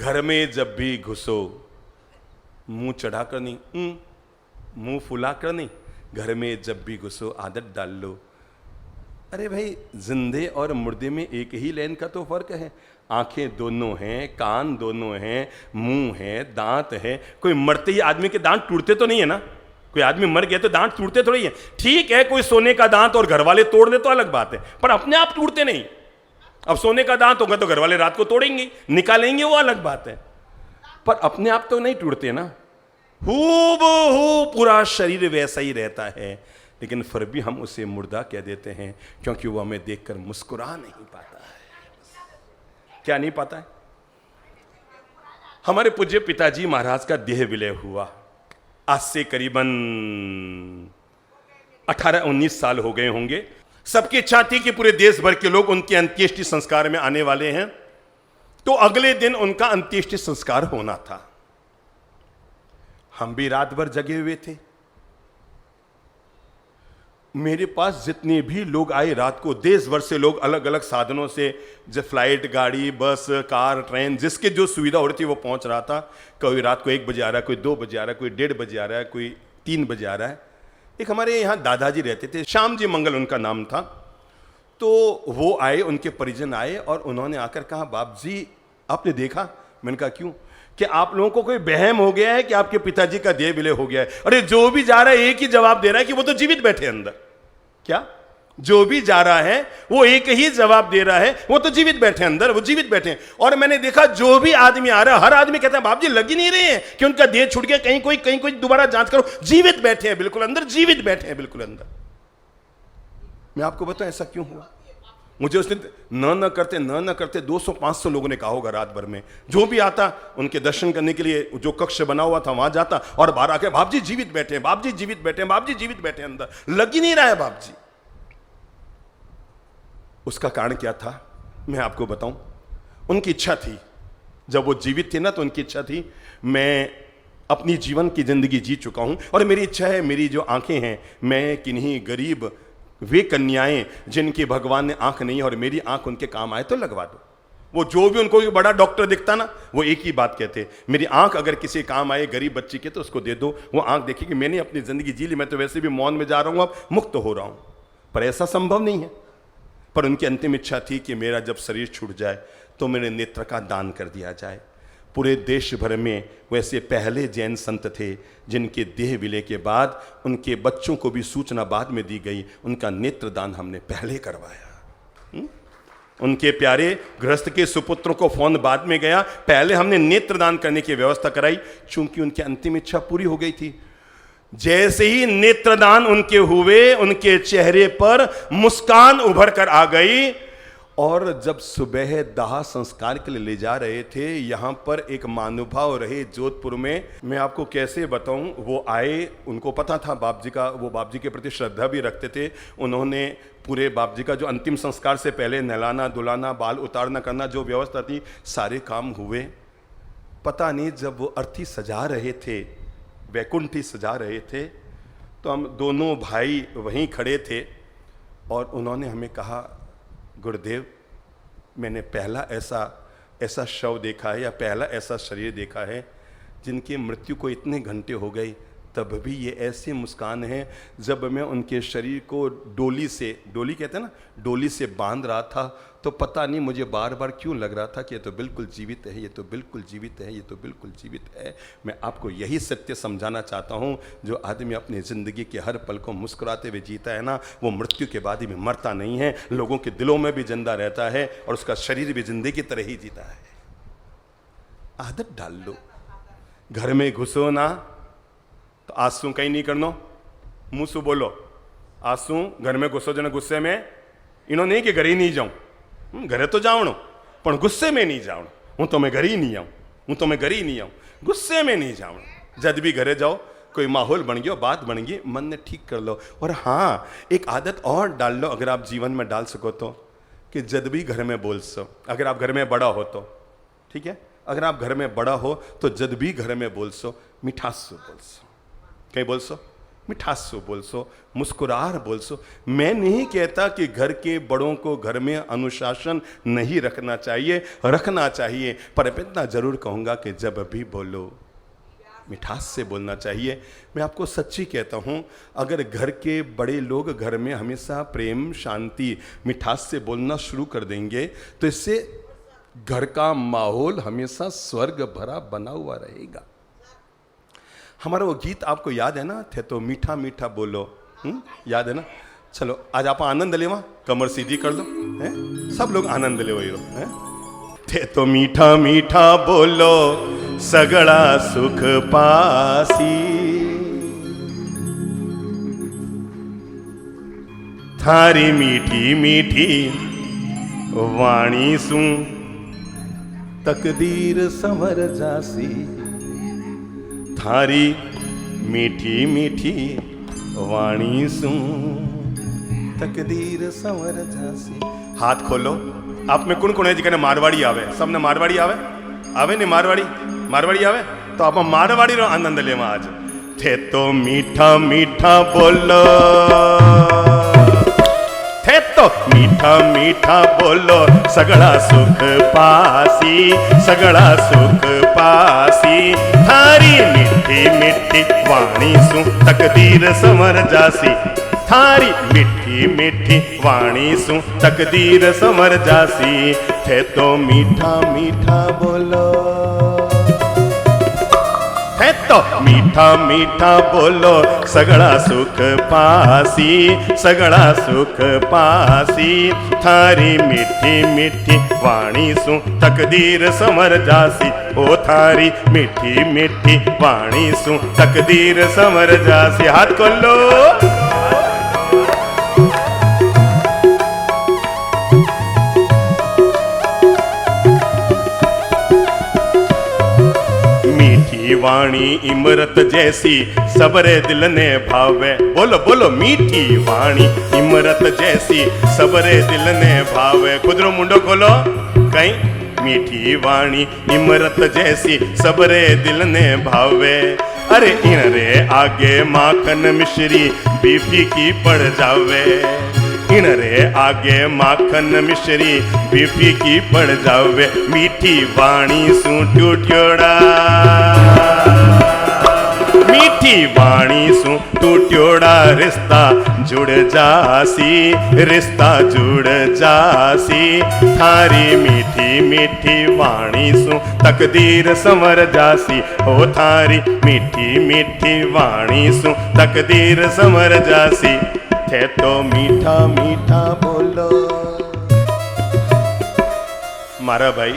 घर में जब भी घुसो, मुंह चढ़ाकर नहीं, मुंह फुलाकर नहीं, घर में जब भी घुसो आदत डाल लो, अरे भाई जिंदे और मुर्दे में एक ही लाइन का तो फर्क है। आंखें दोनों हैं, कान दोनों हैं, मुंह है, दांत है। कोई मरते ही आदमी के दांत टूटते तो नहीं है ना। कोई आदमी मर गया तो दांत टूटते थोड़ी है। ठीक है, कोई सोने का दांत और घर वाले तोड़ दे तो अलग बात है, पर अपने आप टूटते नहीं। अब सोने का दांत होगा तो घर वाले रात को तोड़ेंगे, निकालेंगे, वो अलग बात है, पर अपने आप तो नहीं टूटते ना। हूबहू पूरा शरीर वैसा ही रहता है, लेकिन फिर भी हम उसे मुर्दा कह देते हैं, क्योंकि वो हमें देखकर मुस्कुरा नहीं पाता है। क्या नहीं पाता है? हमारे पूज्य पिताजी महाराज का देह विलय हुआ, आज से करीबन 18-19 साल हो गए होंगे। सबकी इच्छा थी कि पूरे देश भर के लोग उनके अंत्येष्टि संस्कार में आने वाले हैं, तो अगले दिन उनका अंत्येष्टि संस्कार होना था। हम भी रात भर जगे हुए थे। मेरे पास जितने भी लोग आए रात को, देश भर से लोग अलग अलग साधनों से, जब फ्लाइट, गाड़ी, बस, कार, ट्रेन, जिसके जो सुविधा हो रही थी वो पहुंच रहा था। कोई रात को 1 बजे आ रहा है, कोई 2 बजे आ रहा है, कोई 1:30 बजे आ रहा है, कोई 3 बजे आ रहा है। एक हमारे यहाँ दादाजी रहते थे, श्याम जी मंगल उनका नाम था। तो वो आए, उनके परिजन आए और उन्होंने आकर कहा, बाप जी आपने देखा? मैंने कहा क्यों? कि आप लोगों को कोई बहम हो गया है कि आपके पिताजी का देह विलय हो गया है। अरे जो भी जा रहा है एक ही जवाब दे रहा है कि वो तो जीवित बैठे अंदर। क्या? जो भी जा रहा है वो एक ही जवाब दे रहा है, वो तो जीवित बैठे अंदर, वो जीवित बैठे हैं। और मैंने देखा जो भी आदमी आ रहा है, हर आदमी कहता है बाप जी लग ही नहीं रहे हैं कि उनका देह छूट गया, कहीं कोई दोबारा जांच करो, जीवित बैठे हैं बिल्कुल अंदर, जीवित बैठे हैं बिल्कुल अंदर। मैं आपको बताऊं ऐसा क्यों हुआ? मुझे उसने न करते 200-500 लोगों ने कहा होगा रात भर में। जो भी आता उनके दर्शन करने के लिए जो कक्ष बना हुआ था वहां जाता और बाहर आके बाप जी जीवित बैठे हैं, बाप जी जीवित बैठे हैं, बाप जी जीवित बैठे हैं अंदर, लग ही नहीं रहा है बाप जी। उसका कारण क्या था मैं आपको बताऊं। उनकी इच्छा थी, जब वो जीवित थे ना, तो उनकी इच्छा थी मैं अपनी जीवन की जिंदगी जी चुका हूं और मेरी इच्छा है, मेरी जो आंखें हैं, मैं किन्हीं गरीब वे कन्याएं जिनकी भगवान ने आंख नहीं है और मेरी आंख उनके काम आए तो लगवा दो। वो जो भी उनको बड़ा डॉक्टर दिखता ना, वो एक ही बात कहते, मेरी आंख अगर किसी काम आए गरीब बच्ची के तो उसको दे दो। वो आंख देखी कि मैंने अपनी जिंदगी जी ली, मैं तो वैसे भी मौन में जा रहा हूं, अब मुक्त हो रहा हूं। पर ऐसा संभव नहीं है। पर उनकी अंतिम इच्छा थी कि मेरा जब शरीर छूट जाए तो मेरे नेत्र का दान कर दिया जाए। पूरे देश भर में वैसे पहले जैन संत थे जिनके देह विलय के बाद उनके बच्चों को भी सूचना बाद में दी गई, उनका नेत्र दान हमने पहले करवाया। उनके प्यारे गृहस्थ के सुपुत्रों को फोन बाद में गया, पहले हमने नेत्र दान करने की व्यवस्था कराई, चूंकि उनकी अंतिम इच्छा पूरी हो गई थी। जैसे ही नेत्रदान उनके हुए, उनके चेहरे पर मुस्कान उभर कर आ गई। और जब सुबह दाह संस्कार के लिए ले जा रहे थे, यहां पर एक महानुभाव रहे जोधपुर में, मैं आपको कैसे बताऊं। वो आए, उनको पता था बाप जी का, वो बाप जी के प्रति श्रद्धा भी रखते थे। उन्होंने पूरे बाप जी का जो अंतिम संस्कार से पहले नहलाना धुलाना, बाल उतारना करना, जो व्यवस्था थी, सारे काम हुए। पता नहीं जब वो अर्थी सजा रहे थे, वैकुंठी सजा रहे थे, तो हम दोनों भाई वहीं खड़े थे और उन्होंने हमें कहा, गुरुदेव मैंने पहला ऐसा शव देखा है या पहला ऐसा शरीर देखा है जिनकी मृत्यु को इतने घंटे हो गए, तब भी ये ऐसी मुस्कान है। जब मैं उनके शरीर को डोली कहते हैं ना, डोली से बांध रहा था, तो पता नहीं मुझे बार बार क्यों लग रहा था कि ये तो बिल्कुल जीवित है, ये तो बिल्कुल जीवित है, ये तो बिल्कुल जीवित है। मैं आपको यही सत्य समझाना चाहता हूँ, जो आदमी अपनी ज़िंदगी के हर पल को मुस्कुराते हुए जीता है ना, वो मृत्यु के बाद भी मरता नहीं है, लोगों के दिलों में भी जिंदा रहता है और उसका शरीर भी जिंदगी की तरह ही जीता है। आदत डाल लो। घर में घुसो ना तो आंसू कहीं नहीं करनो, मुंह से बोलो आंसू घर में घुसो जो गुस्से में, इनो नहीं कि घर ही नहीं जाऊं, घरे तो जावणो पण गुस्से में नहीं जावणो, हूँ तो मैं घर ही नहीं आऊँ, हूँ तो मैं घर ही नहीं आऊँ, गुस्से में नहीं जावणो। जब भी घरे जाओ, कोई माहौल बन गया, बात बन गई, मन ने ठीक कर लो। और हाँ, एक आदत और डाल लो अगर आप जीवन में डाल सको तो, कि जब भी घर में बोल सो, अगर आप घर में बड़ा हो तो, ठीक है, अगर आप घर में बड़ा हो तो जब भी घर में बोल सो, मिठास से बोल सो, कहीं बोल सो, मिठास से बोल सो, मुस्कुरार बोल सो। मैं नहीं कहता कि घर के बड़ों को घर में अनुशासन नहीं रखना चाहिए, रखना चाहिए, पर इतना जरूर कहूँगा कि जब भी बोलो मिठास से बोलना चाहिए। मैं आपको सच्ची कहता हूँ, अगर घर के बड़े लोग घर में हमेशा प्रेम, शांति, मिठास से बोलना शुरू कर देंगे तो इससे घर का माहौल हमेशा स्वर्ग भरा बना हुआ रहेगा। हमारा वो गीत आपको याद है ना, थे तो मीठा मीठा बोलो, याद है ना? चलो आज आप आनंद लेवा, कमर सीधी कर लो, हैं? सब लोग आनंद ले वही हैं? थे तो मीठा मीठा बोलो सगड़ा सुख पासी, थारी मीठी मीठी वाणी सू तकदीर संवर जासी, थारी मीठी मीठी वाणी सू तकदीर संवर जासी। हाथ खोलो। आप में कौन कौन है जिन्हें मारवाड़ी आवे? सबने मारवाड़ी आवे? आवे नहीं मारवाड़ी? मारवाड़ी आवे तो आप मारवाड़ी रो आनंद लेवा आज। थे तो मीठा मीठा बोलो, थे तो मीठा मीठा बोलो, सगड़ा सुख पासी, सगड़ा सुख पासी। थारी मीठी मीठी वाणी सु तकदीर संवर जासी, थारी मीठी मीठी वाणी सु तकदीर संवर जासी। थे तो मीठा मीठा बोलो, थे तो मीठा मीठा बोलो, सगड़ा सुख पासी, सगड़ा सुख पासी। थारी मीठी मीठी वाणी सु तकदीर संवर जासी, ओ थारी मीठी मीठी वाणी सु तकदीर संवर जासी। हाथ खोलो। वाणी इमरत जैसी सबरे दिल ने भावे। बोलो बोलो मीठी वाणी इमरत जैसी सबरे दिल ने भावे। खुदरो मुंडो खोलो कहीं। मीठी वाणी इमरत जैसी सबरे दिल ने भावे। अरे इन रे आगे माखन मिश्री बीफी की पड़ जावे, इन रे आगे माखन मिश्री बीफी की पड़ जावे। मीठी वाणी सू टूट्योड़ा, मीठी वाणी सू टूट्योड़ा रिश्ता जुड़ जासी, रिश्ता जुड़ जासी। थारी मीठी मीठी वाणी सू तकदीर संवर जासी, ओ थारी मीठी मीठी वाणी सू तकदीर संवर जासी। थे तो मीठा मीठा बोलो। मारा भाई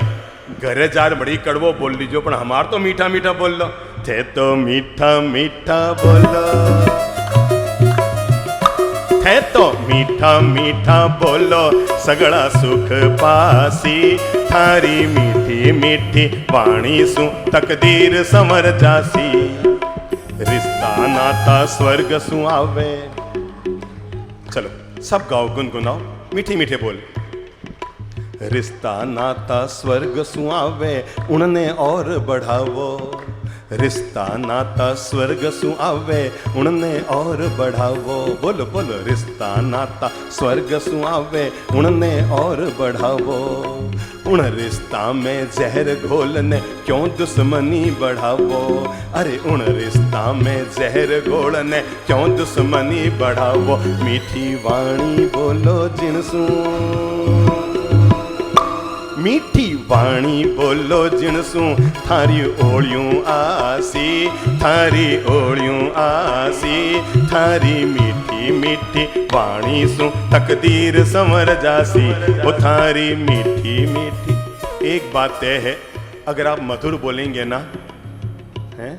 घरे जार बड़ी कड़वो बोल लीजो, पण हमार तो मीठा मीठा बोल लो। थे तो मीठा मीठा बोलो, थे तो मीठा मीठा बोलो, सगड़ा सुख पासी। थारी मीठी मीठी वाणी सु तकदीर संवर जासी। रिश्ता नाता स्वर्ग सु आवे। चलो सब गाओ, गुनगुनाओ, मीठे मीठे बोल। रिश्ता नाता स्वर्ग सुआवे, उनने और बढ़ावो। रिश्ता नाता स्वर्ग सुआवे, उनने और बढ़ावो। बोलो बोलो। रिश्ता नाता स्वर्ग सुआवे, उनने और बढ़ावो। उन रिश्ता में जहर घोलने क्यों दुश्मनी बढ़ावो। अरे उन रिश्ता में जहर घोलने क्यों दुश्मनी बढ़ावो। मीठी वाणी बोलो जिनसू, मीठी वाणी बोलो जिनसू थारी ओलियों आसी, थारी ओलियों आसी। थारी मीठी मीठी वाणी सु तकदीर संवर जासी, वो थारी मीठी मीठी। एक बात तय है, अगर आप मधुर बोलेंगे ना, हैं,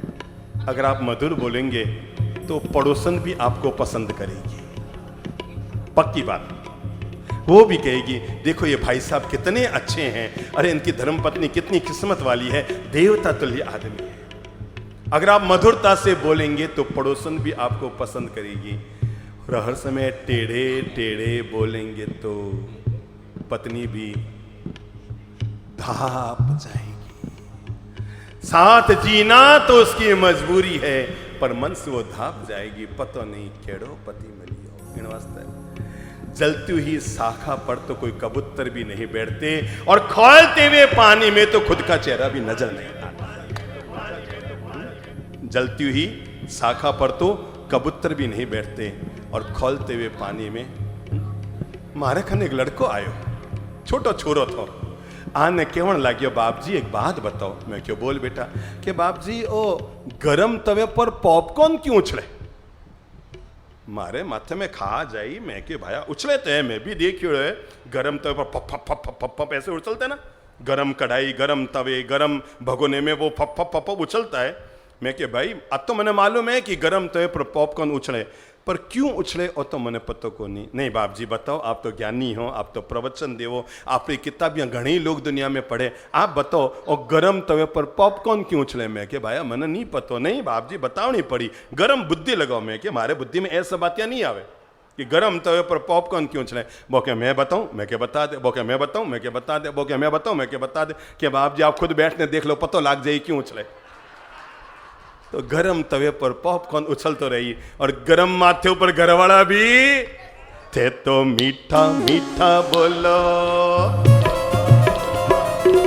अगर आप मधुर बोलेंगे तो पड़ोसन भी आपको पसंद करेगी, पक्की बात। वो भी कहेगी देखो ये भाई साहब कितने अच्छे हैं, अरे इनकी धर्मपत्नी कितनी किस्मत वाली है, देवता तुल्य आदमी है। अगर आप मधुरता से बोलेंगे तो पड़ोसन भी आपको पसंद करेगी। और हर समय टेढ़े टेढ़े बोलेंगे तो पत्नी भी धाप जाएगी। साथ जीना तो उसकी मजबूरी है, पर मन से वो धाप जाएगी। पता नहीं केड़ो पति मिलियो। इन वास्ते जलती हुई शाखा पर तो कोई कबूतर भी नहीं बैठते, और खोलते हुए पानी में तो खुद का चेहरा भी नजर नहीं आता। जलती हुई शाखा पर तो कबूतर भी नहीं बैठते, और खोलते हुए पानी में। मारे खन एक लड़को आयो, छोटो छोरो थो। आने केवण लाग्यो बाप जी एक बात बताओ। मैं क्यों? बोल बेटा। कि बाप जी ओ गरम तवे पर पॉपकॉर्न क्यों उछले? मारे माथे में खा जाई। मैं कि भाया उछले थे, मैं भी देखियो है गरम तवे पर फप फप फप फप फप ऐसे उछलते ना, गरम कढ़ाई, गरम तवे, गरम भगोने में वो फप फप फप उछलता है। मैं कि भाई अब तो मैंने मालूम है कि गरम तवे पर पॉपकॉर्न उछले, पर क्यों उछले और तो मैंने पता को नहीं। नहीं बाप जी बताओ, आप तो ज्ञानी हो, आप तो प्रवचन देवो, आपकी किताबियां घणी लोग दुनिया में पढ़े, आप बताओ और गरम तवे पर पॉपकॉर्न क्यों उछले? मैं कि भाया मैंने नहीं पता। नहीं बाप जी बताओ नहीं पड़ी, गरम बुद्धि लगाओ। मैं कि मारे बुद्धि में ऐसा बातियां नहीं आवे। कि गरम तवे पर पॉपकॉर्न क्यों चलाए? वो क्या मैं बताऊं, मैं क्या बता दे, वो क्या मैं बताऊं, मैं क्या बता दे, वो क्या मैं बताऊं, मैं क्या बता दे, कि बाप जी आप खुद बैठने देख लो, पता लाग जाए क्यों उछले। तो गरम तवे पर पॉपकॉर्न उछल तो रही, और गरम माथे ऊपर घरवाला भी थे तो मीठा मीठा बोलो,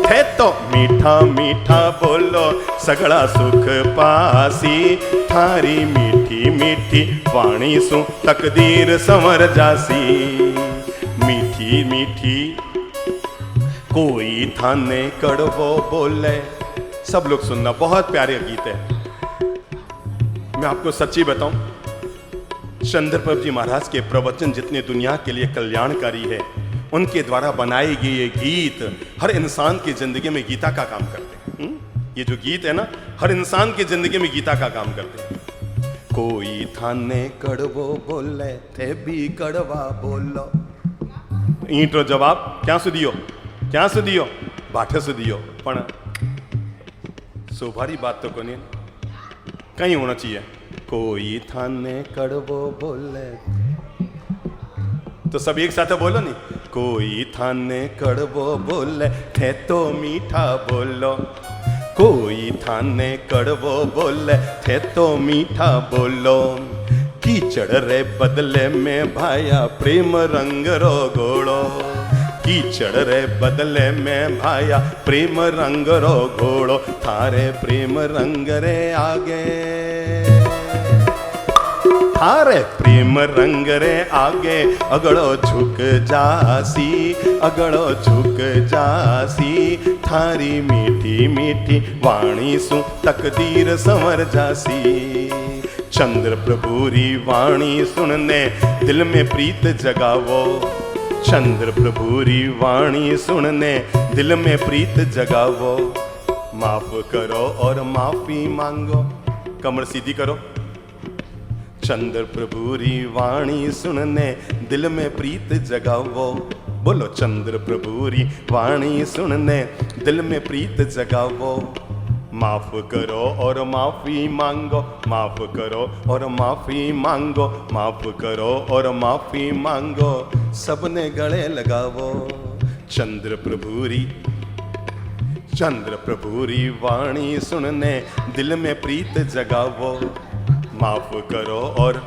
थे तो मीठा मीठा बोलो, सगड़ा सुख पासी, थारी मीठी मीठी वाणी सु तकदीर संवर जासी। मीठी मीठी कोई थाने कड़वो बोले। सब लोग सुनना, बहुत प्यारे गीत है। मैं आपको सच्ची बताऊं, चंद्रप्रभु जी महाराज के प्रवचन जितने दुनिया के लिए कल्याणकारी है, उनके द्वारा बनाए गए ये गीत हर इंसान की जिंदगी में गीता का काम करते हैं। ये जो गीत है ना, हर इंसान की जिंदगी में गीता का काम करते हैं। कोई थाने कड़वो बोले, थे भी कड़वा बोलो। ईंटो जवाब क्या सुधियो, क्या सुधियो, बाठे सुधियो, पण सोभारी बात तो कोनी कहीं होना चाहिए। कोई थाने कड़वो बोले, तो सब एक साथ बोलो नहीं, कोई थाने कड़वो बोले, थे तो मीठा बोलो। कोई थाने कड़वो बोले, थे तो मीठा बोलो। कीचड़ रे बदले में भाया प्रेम रंग रो घोड़ो। कीचड़ रे बदले में भाया प्रेम रंग रो घोड़ो। थारे प्रेम रंग रे आगे, थारे प्रेम रंग रे आगे, अगड़ो झुक जासी, अगड़ो झुक जासी। थारी मीठी मीठी वाणी सु तकदीर संवर जासी। चंद्र प्रभुरी वाणी सुनने दिल में प्रीत जगावो। चंद्र प्रभुरी वाणी सुनने दिल में प्रीत जगावो। माफ करो और माफी मांगो, कमर सीधी करो। चंद्र प्रभुरी वाणी सुनने दिल में प्रीत जगावो। बोलो चंद्र प्रभुरी वाणी सुनने दिल में प्रीत जगावो। माफ करो और माफी मांगो, माफ करो और माफी मांगो, माफ करो और माफी मांगो, सबने गले लगावो। चंद्र प्रभुरी, चंद्र प्रभुरी वाणी सुनने दिल में प्रीत जगावो। माफ करो और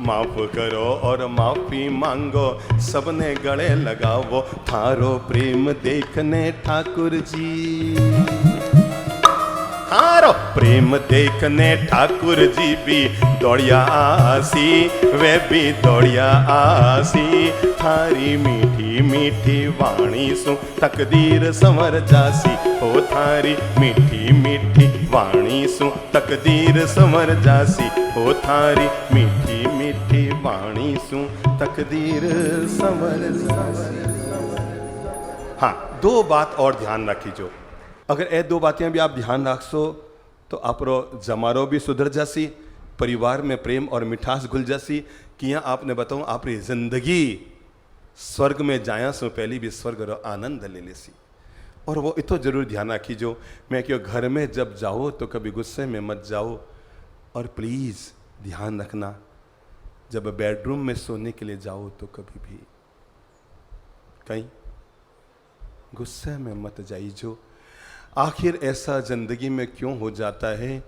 माफ करो और माफी मांगो, सबने गले लगावो। थारो प्रेम देखने ठाकुर जी, थारो प्रेम देखने ठाकुर जी भी दौड़िया आसी, वे भी दौड़िया आसी। थारी मीठी मीठी वाणी सु तकदीर संवर जासी। ओ थारी मीठी मीठी वाणी सु तकदीर संवर जासी। ओ थारी मीठी मीठी वाणी सु तकदीर संवर जासी। हाँ, दो बात और ध्यान रखीजो। अगर ए दो बातें भी आप ध्यान रखसो तो आपरो जमारो भी सुधर जासी, परिवार में प्रेम और मिठास घुल जासी। कि यहाँ आपने बताऊँ आपरी जिंदगी स्वर्ग में जाया सो पहली भी स्वर्ग रो आनंद ले लेसी। और वो इतो जरूर ध्यान रखीजो, मैं क्यों घर में जब जाओ तो कभी गुस्से में मत जाओ। और प्लीज़ ध्यान रखना, जब बेडरूम में सोने के लिए जाओ तो कभी भी कहीं गुस्से में मत जाइजो। आखिर ऐसा जिंदगी में क्यों हो जाता है,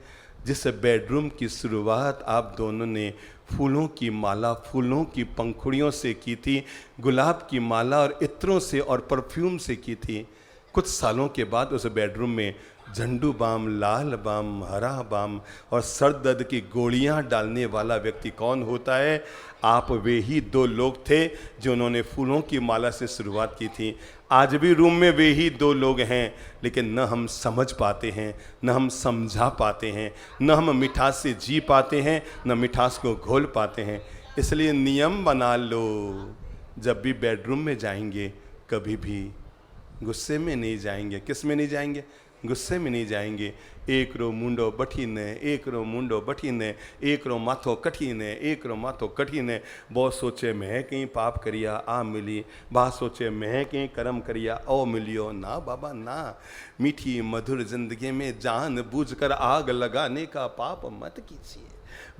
जिस बेडरूम की शुरुआत आप दोनों ने फूलों की माला, फूलों की पंखुड़ियों से की थी, गुलाब की माला और इत्रों से और परफ्यूम से की थी। कुछ सालों के बाद उस बेडरूम में झंडू बाम, लाल बाम, हरा बाम और सर दर्द की गोलियां डालने वाला व्यक्ति कौन होता है? आप वे ही दो लोग थे जिन्होंने फूलों की माला से शुरुआत की थी। आज भी रूम में वे ही दो लोग हैं, लेकिन न हम समझ पाते हैं, न हम समझा पाते हैं, न हम मिठास से जी पाते हैं, न मिठास को घोल पाते हैं। इसलिए नियम बना लो, जब भी बेडरूम में जाएंगे कभी भी गुस्से में नहीं जाएंगे। किस में नहीं जाएंगे? गुस्से में नहीं जाएंगे। एकरो मुंडो बठीने, एकरो मुंडो बठीने, एकरो माथो कठीने, एकरो माथो कठीने। बहुत सोचे मैं कहीं पाप करिया आ मिली, बा सोचे मैं कहीं कर्म करिया ओ मिलियो। ना बाबा ना, मीठी मधुर जिंदगी में जान बूझकर आग लगाने का पाप मत कीजिए।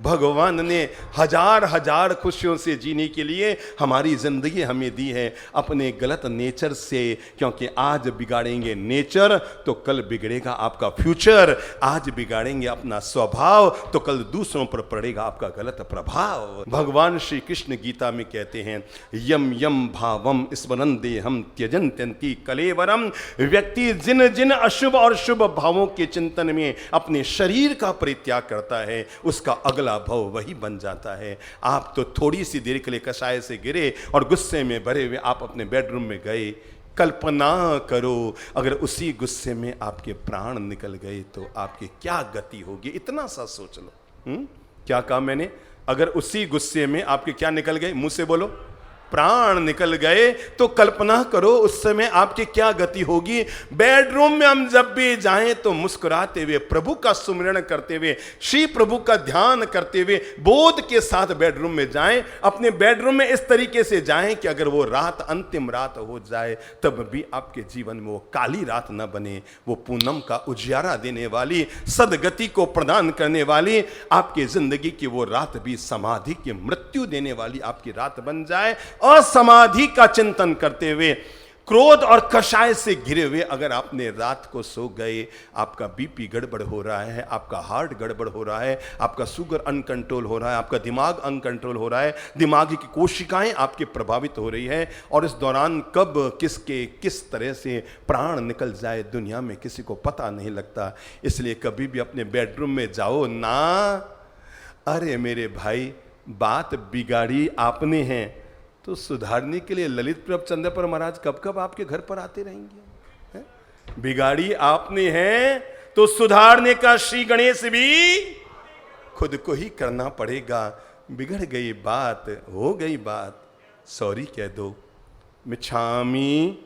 भगवान ने हजार हजार खुशियों से जीने के लिए हमारी जिंदगी हमें दी है, अपने गलत नेचर से। क्योंकि आज बिगाड़ेंगे नेचर तो कल बिगड़ेगा आपका फ्यूचर, आज बिगाड़ेंगे अपना स्वभाव तो कल दूसरों पर पड़ेगा आपका गलत प्रभाव। भगवान श्री कृष्ण गीता में कहते हैं, यम यम भावम स्मरन देहम त्यजन्त्यन्ति कलेवरम। व्यक्ति जिन जिन अशुभ और शुभ भावों के चिंतन में अपने शरीर का परित्याग करता है, उसका अगला भाव वही बन जाता है। आप तो थोड़ी सी देर के लिए कषाय से गिरे और गुस्से में भरे हुए आप अपने बेडरूम में गए। कल्पना करो अगर उसी गुस्से में आपके प्राण निकल गए तो आपकी क्या गति होगी, इतना सा सोच लो। क्या कहा मैंने? अगर उसी गुस्से में आपके क्या निकल गए, मुंह से बोलो, प्राण निकल गए, तो कल्पना करो उस समय आपकी क्या गति होगी। बेडरूम में हम जब भी जाएं तो मुस्कुराते हुए, प्रभु का सुमिरन करते हुए, श्री प्रभु का ध्यान करते हुए बोध के साथ बेडरूम में जाएं। अपने बेडरूम में इस तरीके से जाएं कि अगर वो रात अंतिम रात हो जाए तब भी आपके जीवन में वो काली रात न बने, वो पूनम का उजियारा देने वाली, सदगति को प्रदान करने वाली आपकी जिंदगी की वो रात भी समाधि की मृत्यु देने वाली आपकी रात बन जाए। असमाधि का चिंतन करते हुए, क्रोध और कषाय से घिरे हुए अगर आपने रात को सो गए, आपका बीपी गड़बड़ हो रहा है, आपका हार्ट गड़बड़ हो रहा है, आपका शुगर अनकंट्रोल हो रहा है, आपका दिमाग अनकंट्रोल हो रहा है, दिमागी की कोशिकाएं आपके प्रभावित हो रही है, और इस दौरान कब किसके किस तरह से प्राण निकल जाए दुनिया में किसी को पता नहीं लगता। इसलिए कभी भी अपने बेडरूम में जाओ ना, अरे मेरे भाई बात बिगाड़ी आपने है तो सुधारने के लिए ललित प्रभ चंद्रपर महाराज कब कब आपके घर पर आते रहेंगे। बिगाड़ी आपने है तो सुधारने का श्री गणेश भी खुद को ही करना पड़ेगा। बिगड़ गई बात, हो गई बात, सॉरी कह दो, मिच्छामी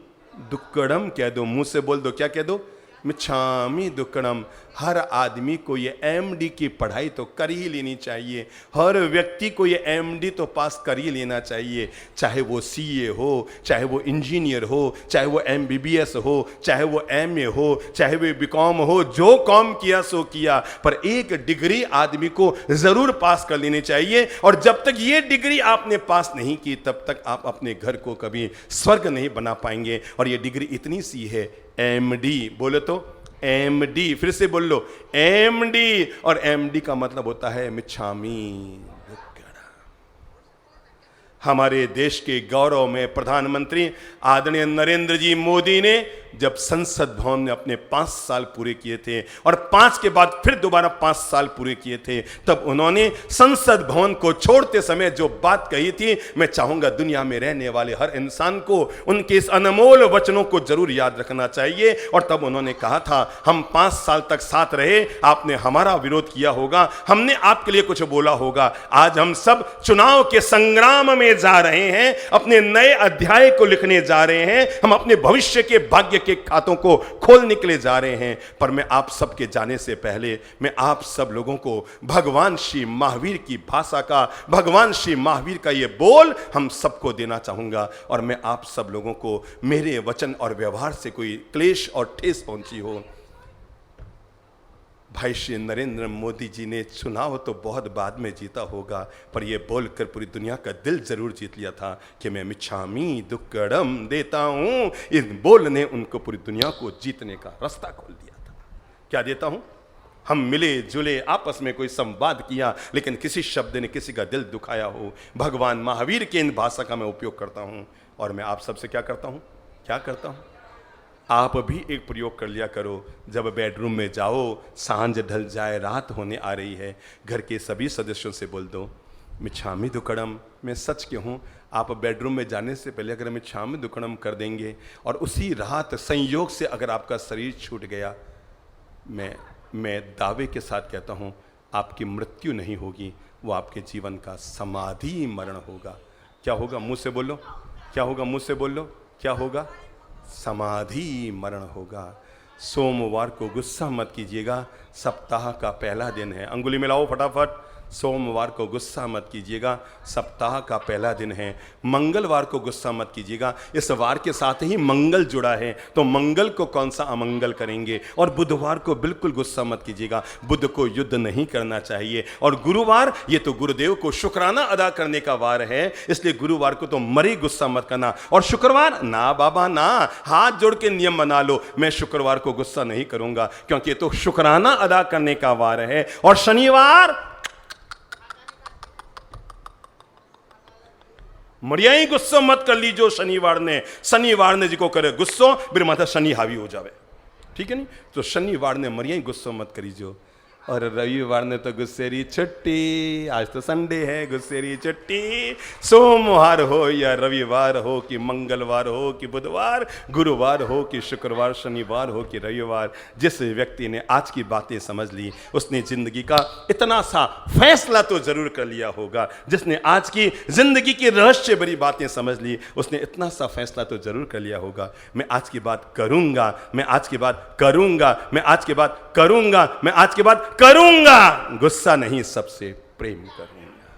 दुक्कड़म कह दो, मुंह से बोल दो, क्या कह दो, मिच्छामी दुक्कड़म। हर आदमी को ये एमडी की पढ़ाई तो कर ही लेनी चाहिए, हर व्यक्ति को ये एमडी तो पास कर ही लेना चाहिए, चाहे वो सीए हो, चाहे वो इंजीनियर हो, चाहे वो एमबीबीएस हो, चाहे वो एमए हो, चाहे वो बीकॉम हो, जो कॉम किया सो किया, पर एक डिग्री आदमी को जरूर पास कर लेनी चाहिए। और जब तक ये डिग्री आपने पास नहीं की तब तक आप अपने घर को कभी स्वर्ग नहीं बना पाएंगे। और ये डिग्री इतनी सी है, एमडी, बोले तो एमडी, फिर से बोल लो एमडी, और एमडी का मतलब होता है मिच्छामी। हमारे देश के गौरव में प्रधानमंत्री आदरणीय नरेंद्र जी मोदी ने जब संसद भवन में अपने 5 साल पूरे किए थे और 5 के बाद फिर दोबारा 5 साल पूरे किए थे, तब उन्होंने संसद भवन को छोड़ते समय जो बात कही थी, मैं चाहूंगा दुनिया में रहने वाले हर इंसान को उनके इस अनमोल वचनों को जरूर याद रखना चाहिए। और तब उन्होंने कहा था, हम 5 साल तक साथ रहे, आपने हमारा विरोध किया होगा, हमने आपके लिए कुछ बोला होगा, आज हम सब चुनाव के संग्राम में जा रहे हैं, अपने नए अध्याय को लिखने जा रहे हैं, हम अपने भविष्य के भाग्य के खातों को खोलने के लिए जा रहे हैं। पर मैं आप सबके जाने से पहले मैं आप सब लोगों को भगवान श्री महावीर की भाषा का, भगवान श्री महावीर का ये बोल हम सबको देना चाहूंगा। और मैं आप सब लोगों को मेरे वचन और व्यवहार से कोई क्लेश और ठेस पहुंची हो, भाई श्री नरेंद्र मोदी जी ने चुनाव तो बहुत बाद में जीता होगा, पर यह बोलकर पूरी दुनिया का दिल जरूर जीत लिया था कि मैं मिच्छामी दुक्कड़म देता हूं। इस बोल ने उनको पूरी दुनिया को जीतने का रास्ता खोल दिया था। क्या देता हूं? हम मिले जुले, आपस में कोई संवाद किया, लेकिन किसी शब्द ने किसी का दिल दुखाया हो, भगवान महावीर के इन भाषा का मैं उपयोग करता हूं। और मैं आप सबसे क्या करता हूं, क्या करता हूं, आप भी एक प्रयोग कर लिया करो। जब बेडरूम में जाओ, सांझ ढल जाए, रात होने आ रही है, घर के सभी सदस्यों से बोल दो, मिच्छामी दुक्कड़म। मैं सच कहूँ, आप बेडरूम में जाने से पहले अगर मिच्छामी दुक्कड़म कर देंगे और उसी रात संयोग से अगर आपका शरीर छूट गया, मैं दावे के साथ कहता हूँ आपकी मृत्यु नहीं होगी, वो आपके जीवन का समाधि मरण होगा। क्या होगा? मुँह से बोलो, क्या होगा? मुँह से बोलो, क्या होगा? समाधि मरण होगा। सोमवार को गुस्सा मत कीजिएगा, सप्ताह का पहला दिन है। अंगुली मिलाओ फटाफट। सोमवार को गुस्सा मत कीजिएगा, सप्ताह का पहला दिन है। मंगलवार को गुस्सा मत कीजिएगा, इस वार के साथ ही मंगल जुड़ा है, तो मंगल को कौन सा अमंगल करेंगे। और बुधवार को बिल्कुल गुस्सा मत कीजिएगा, बुध को युद्ध नहीं करना चाहिए। और गुरुवार, ये तो गुरुदेव को शुक्राना अदा करने का वार है, इसलिए गुरुवार को तो मरे गुस्सा मत करना। और शुक्रवार ना बाबा ना, हाथ जोड़ के नियम बना लो, मैं शुक्रवार को गुस्सा नहीं करूंगा, क्योंकि ये तो शुक्राना अदा करने का वार है। और शनिवार मरिया ही गुस्सो मत कर लीजो। शनिवार ने जिको करे गुस्सो, फिर माथा शनि हावी हो जावे, ठीक है नहीं। तो शनिवार ने मरिया ही गुस्सो मत करीजो। और रविवार ने तो गुस्सेरी छुट्टी, आज तो संडे है, गुस्सेरी छुट्टी। सोमवार हो या रविवार हो कि मंगलवार हो कि बुधवार, गुरुवार हो कि शुक्रवार, शनिवार हो कि रविवार, जिस व्यक्ति ने आज की बातें समझ ली उसने जिंदगी का इतना सा फैसला तो जरूर कर लिया होगा। जिसने आज की जिंदगी की रहस्य भरी बातें समझ ली उसने इतना सा फैसला तो जरूर कर लिया होगा, मैं आज की बात करूंगा, मैं आज की बात करूंगा, मैं आज की बात करूंगा, मैं आज के बाद करूंगा। गुस्सा नहीं, सबसे प्रेम करूंगा।